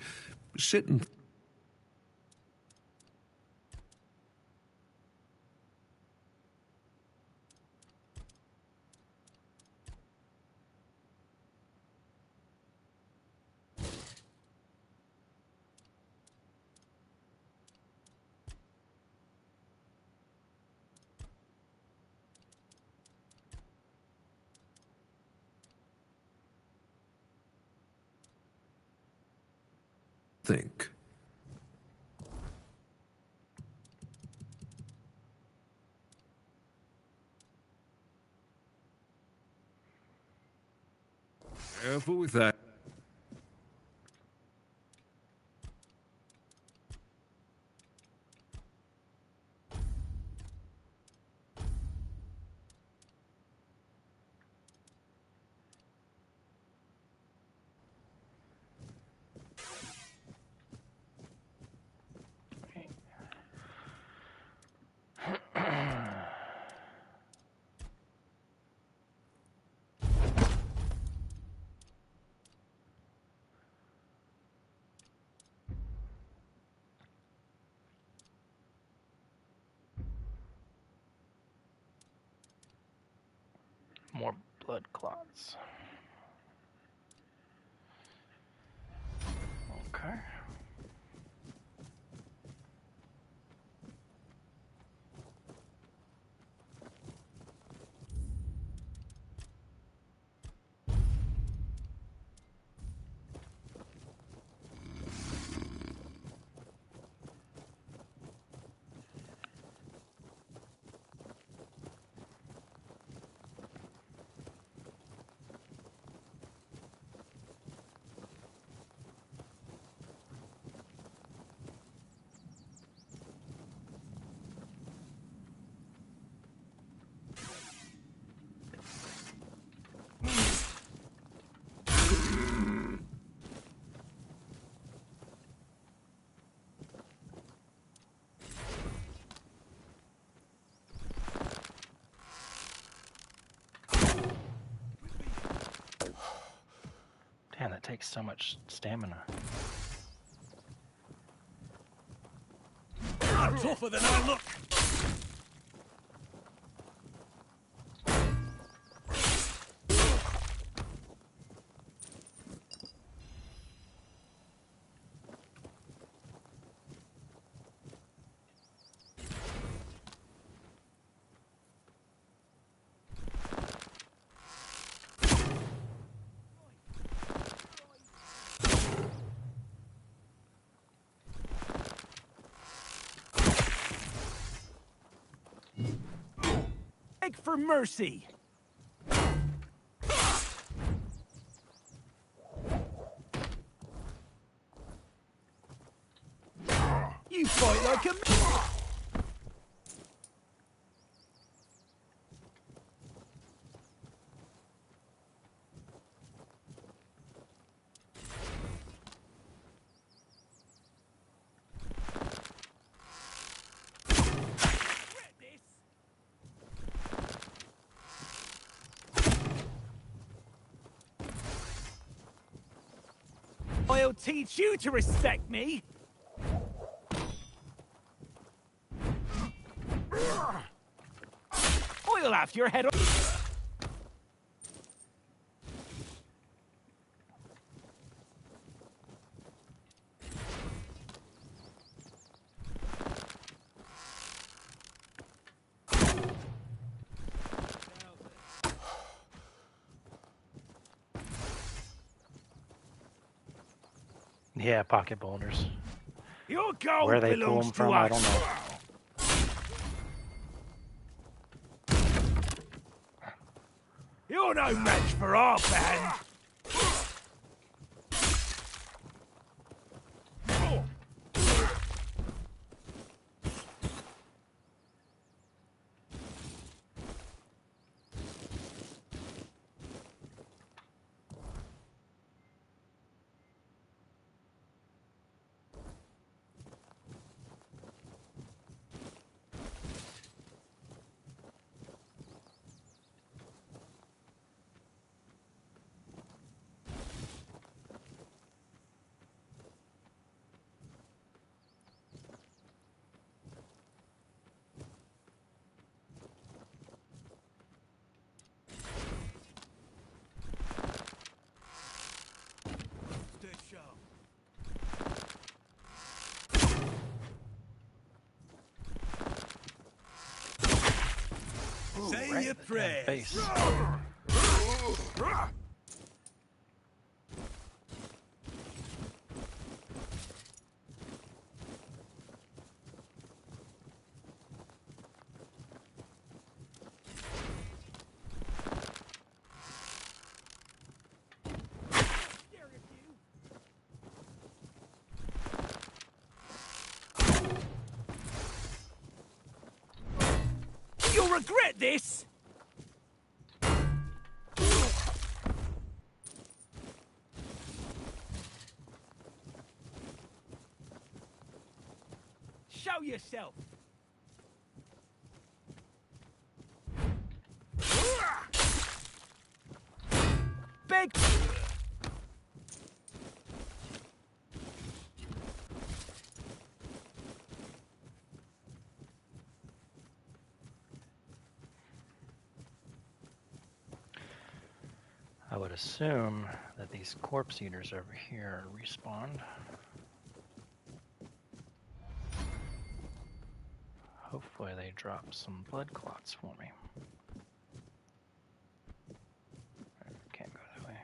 sit and think. Careful with that. More blood clots. Okay. Damn, that takes so much stamina. I'm tougher than I look. Beg for mercy! You fight like a... I'll teach you to respect me! I'll have your head on... Yeah, pocket boulders. Your gold Where they pull belongs them to from, us. I don't know. You're no match for our band. Say right your in the damn prayers. face. You'll regret this! Show yourself! Big... I would assume that these corpse eaters over here respawned. Hopefully they drop some blood clots for me. Can't go that way.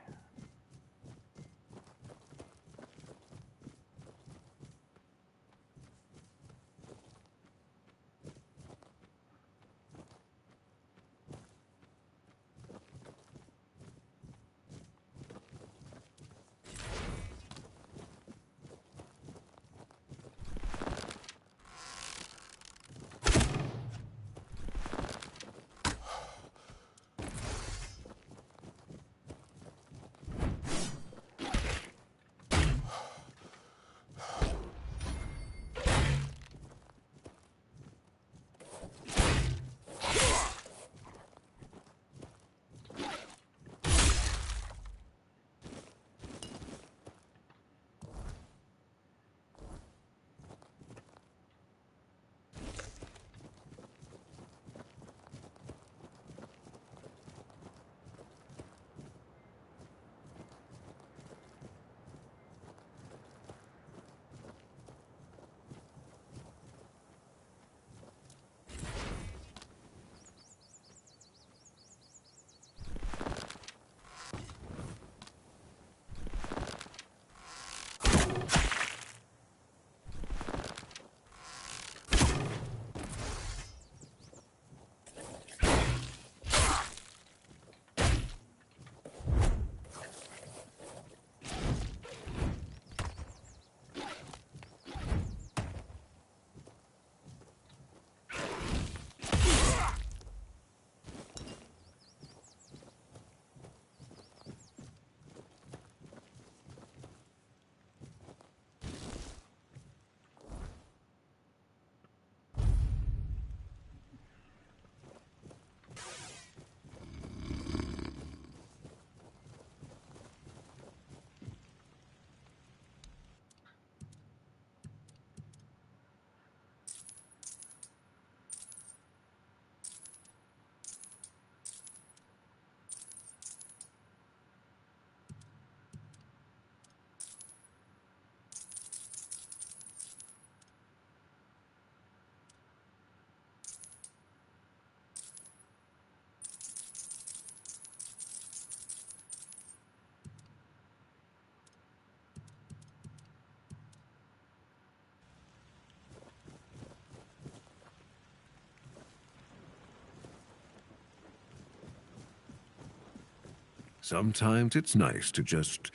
Sometimes it's nice to just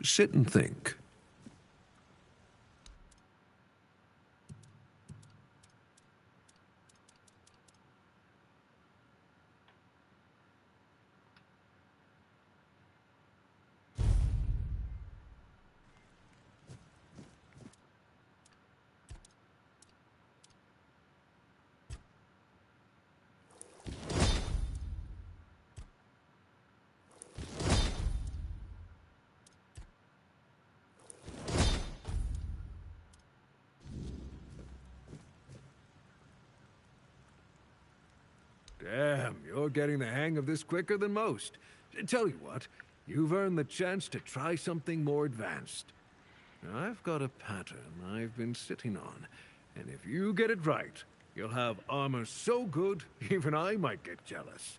sit and think. Damn, you're getting the hang of this quicker than most. Tell you what, you've earned the chance to try something more advanced. Now, I've got a pattern I've been sitting on, and if you get it right, You'll have armor so good, even I might get jealous.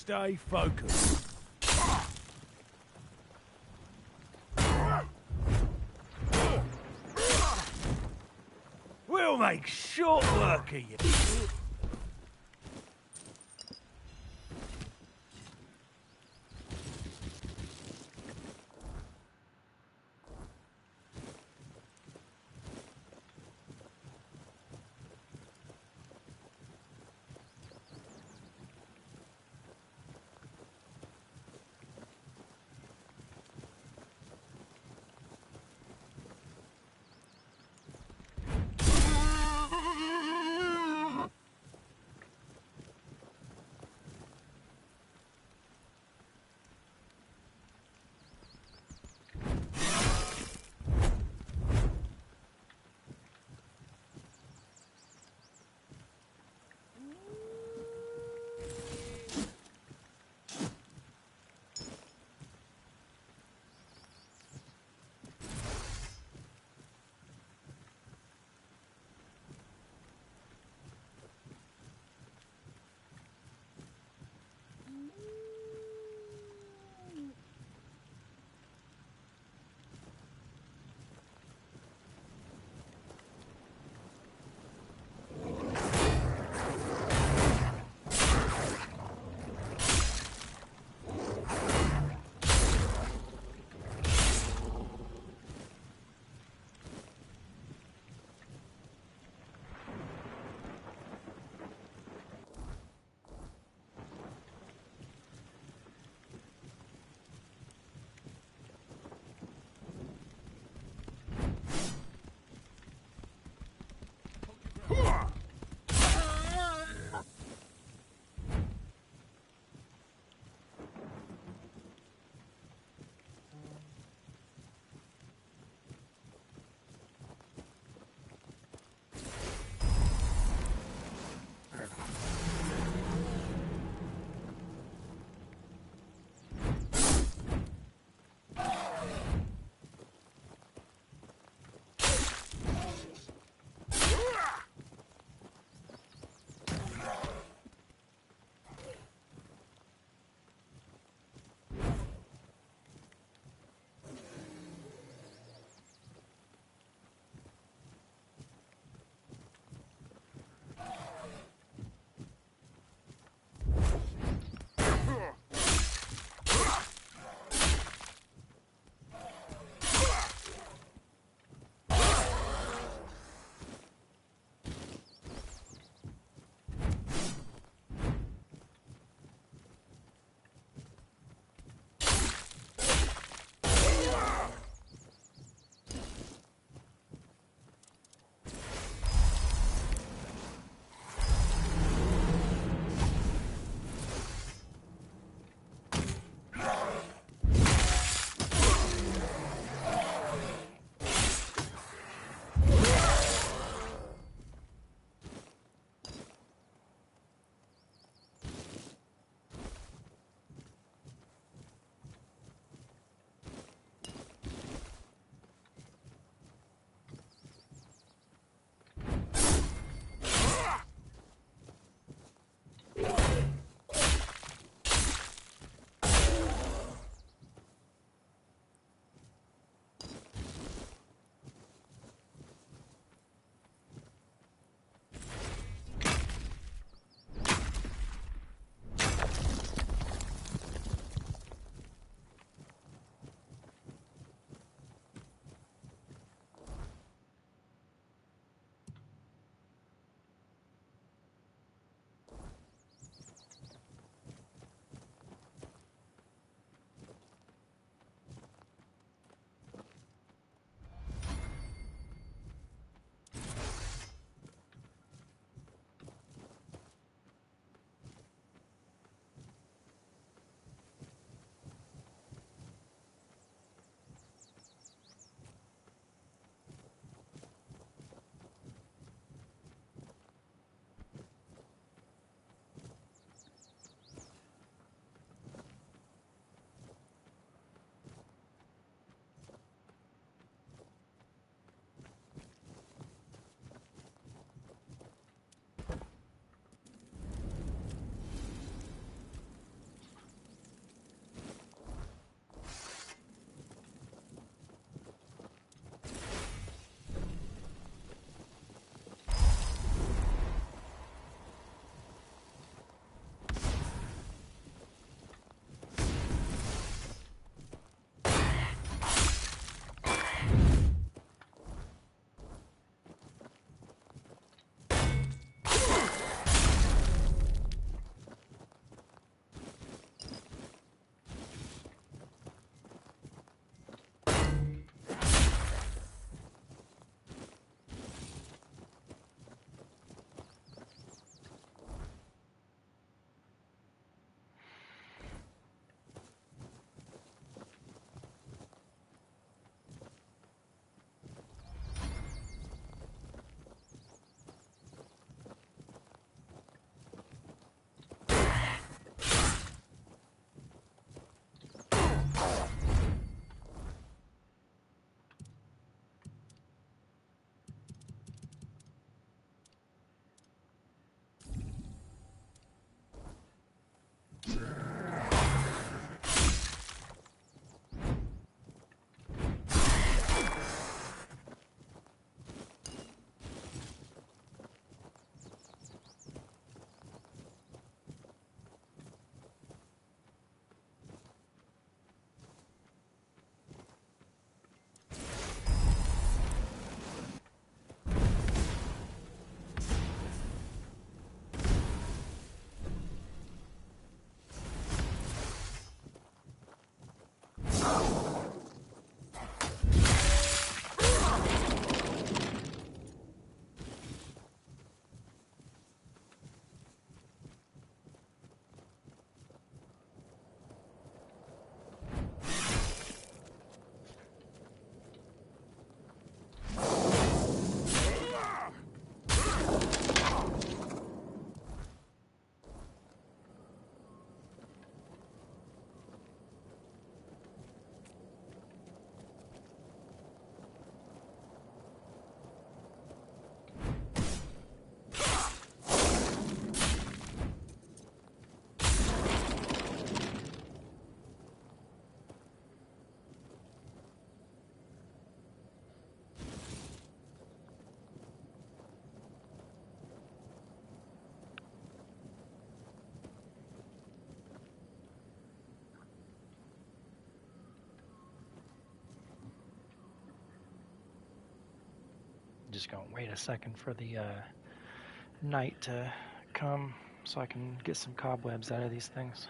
Stay focused. We'll make short work of you. just gonna wait a second for the night to come so I can get some cobwebs out of these things.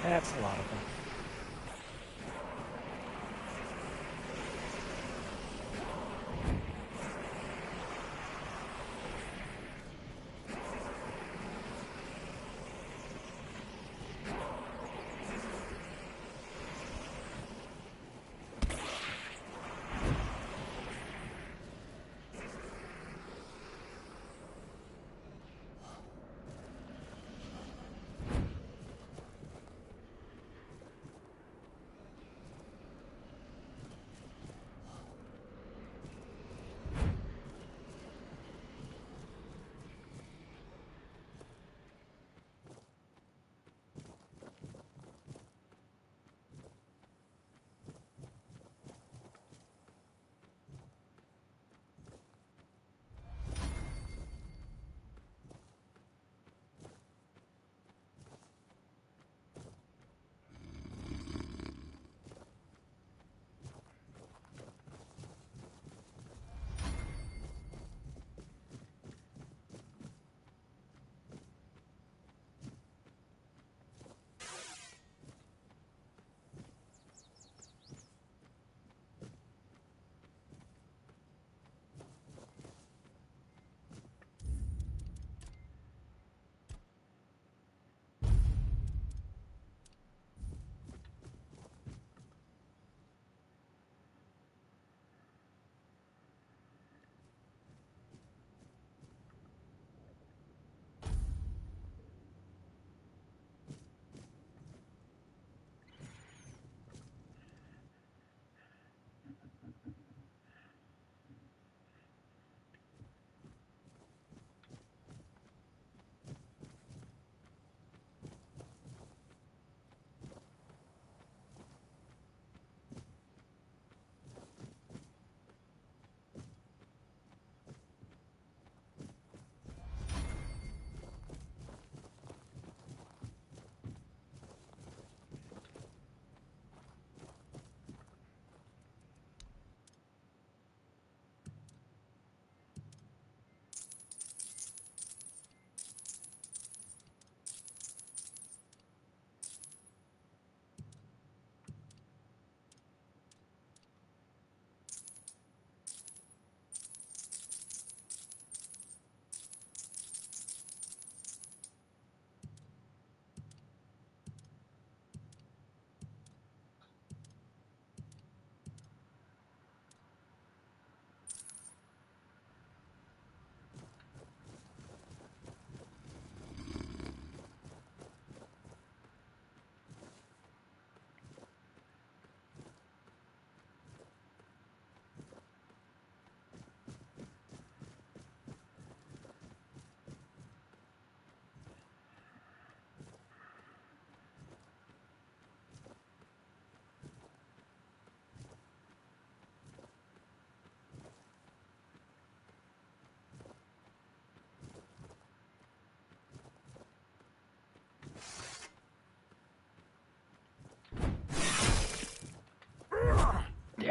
That's a lot of them.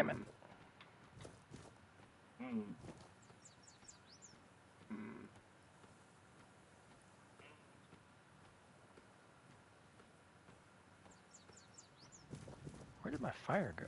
Salmon. Where did my fire go?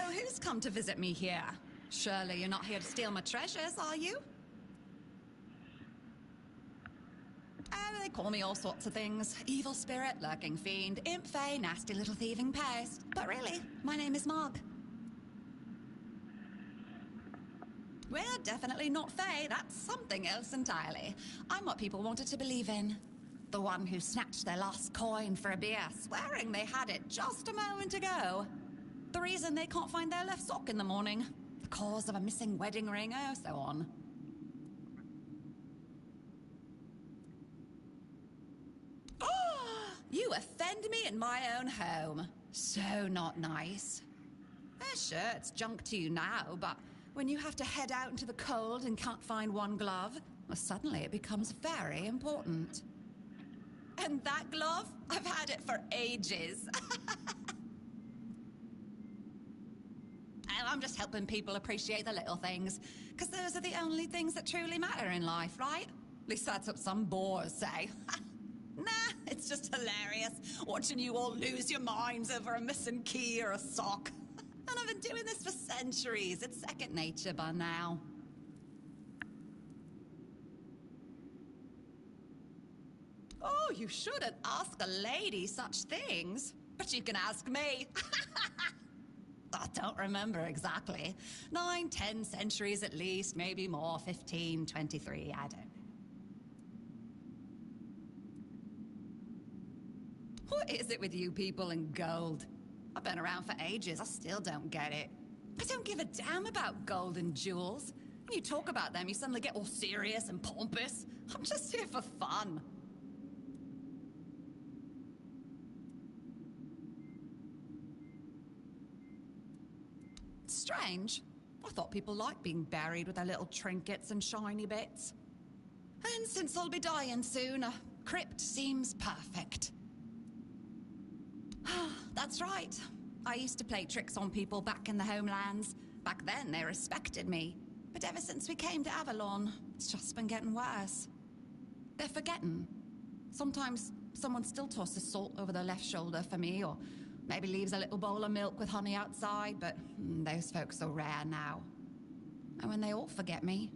Who's come to visit me here? Surely you're not here to steal my treasures, are you? Oh, they call me all sorts of things. Evil spirit, lurking fiend, imp fae, nasty little thieving pest. But really, my name is Marg. We're definitely not fae, that's something else entirely. I'm what people wanted to believe in. The one who snatched their last coin for a beer, swearing they had it just a moment ago. The reason they can't find their left sock in the morning. The cause of a missing wedding ring, oh, so on. You offend me in my own home. So not nice. Sure, it's junk to you now, but when you have to head out into the cold and can't find one glove, well, suddenly it becomes very important. And that glove? I've had it for ages. I'm just helping people appreciate the little things, because those are the only things that truly matter in life, right? At least that's what some bores say. Nah, it's just hilarious, watching you all lose your minds over a missing key or a sock. And I've been doing this for centuries. It's second nature by now. Oh, you shouldn't ask a lady such things. But you can ask me. I don't remember exactly. 9, 10 centuries at least, maybe more, 15, 23, I don't know. What is it with you people and gold? I've been around for ages, I still don't get it. I don't give a damn about gold and jewels. When you talk about them, you suddenly get all serious and pompous. I'm just here for fun. Strange. I thought people liked being buried with their little trinkets and shiny bits. And since I'll be dying soon, a crypt seems perfect. That's right. I used to play tricks on people back in the homelands. Back then, they respected me. But ever since we came to Avalon, it's just been getting worse. They're forgetting. Sometimes someone still tosses salt over their left shoulder for me, or maybe leaves a little bowl of milk with honey outside, but those folks are rare now. And when they all forget me,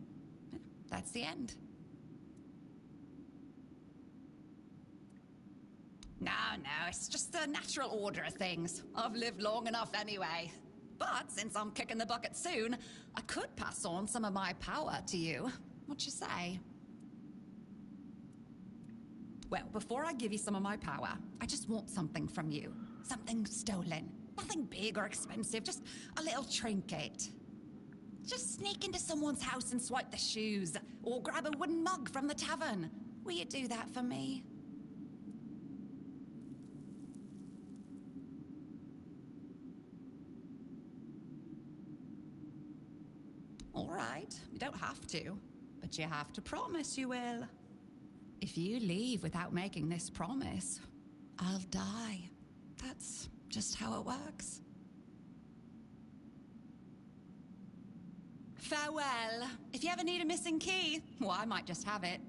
that's the end. No, it's just the natural order of things. I've lived long enough anyway. But since I'm kicking the bucket soon, I could pass on some of my power to you. What you say? Well, before I give you some of my power, I just want something from you. Something stolen. Nothing big or expensive, just a little trinket. Just sneak into someone's house and swipe the shoes, or grab a wooden mug from the tavern. Will you do that for me? All right, you don't have to, but you have to promise you will. If you leave without making this promise, I'll die. That's just how it works. Farewell. If you ever need a missing key, well, I might just have it.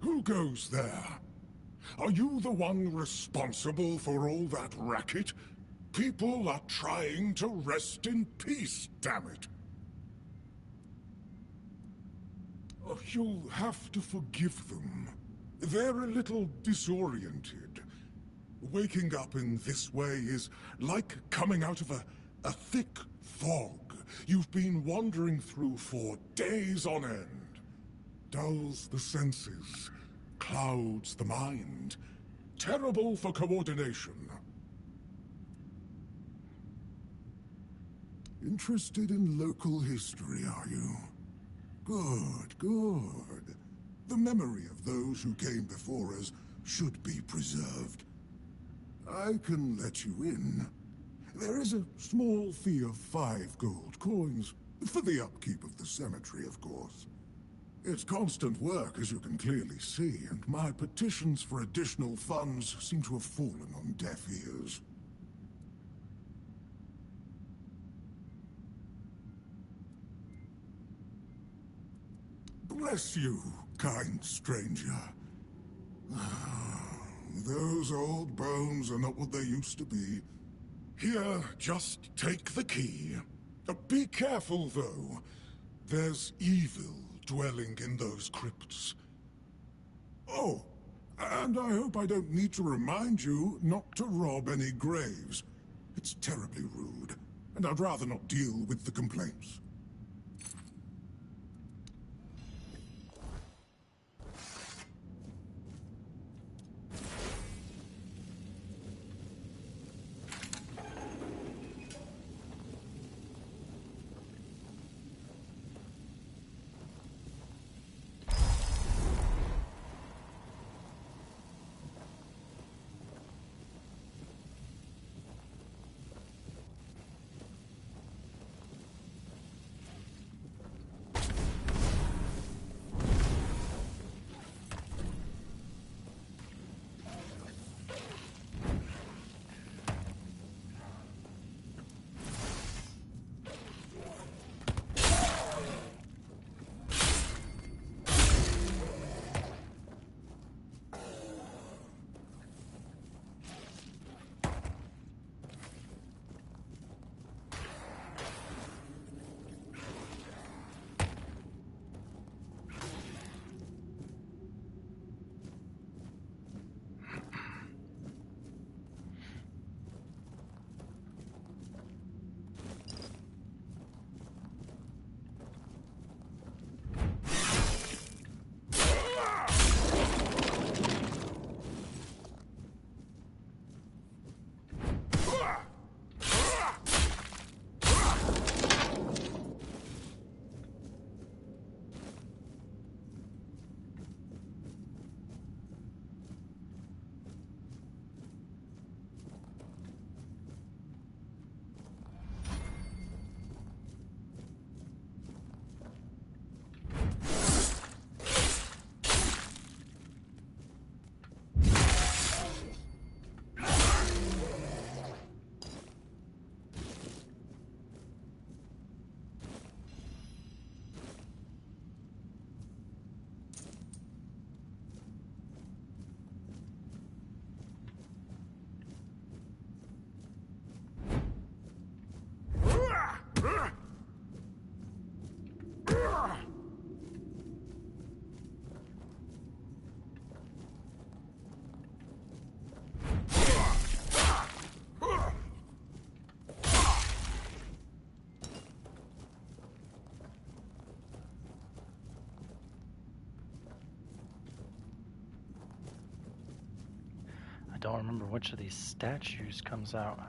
Who goes there? Are you the one responsible for all that racket? People are trying to rest in peace, damn it. Oh, you'll have to forgive them. They're a little disoriented. Waking up in this way is like coming out of a thick fog you've been wandering through for days on end. Dulls the senses, clouds the mind. Terrible for coordination. Interested in local history, are you? Good, good. The memory of those who came before us should be preserved. I can let you in. There is a small fee of 5 gold coins, for the upkeep of the cemetery, of course. It's constant work, as you can clearly see, and my petitions for additional funds seem to have fallen on deaf ears. Bless you, kind stranger. Those old bones are not what they used to be. Here, just take the key. Be careful, though. There's evil dwelling in those crypts. Oh, and I hope I don't need to remind you not to rob any graves. It's terribly rude, and I'd rather not deal with the complaints. I don't remember which of these statues comes out.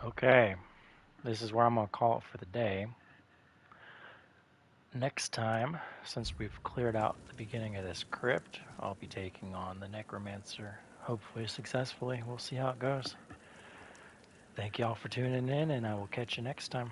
Okay, this is where I'm going to call it for the day. Next time, since we've cleared out the beginning of this crypt, I'll be taking on the Necromancer, hopefully successfully. We'll see how it goes. Thank you all for tuning in, and I will catch you next time.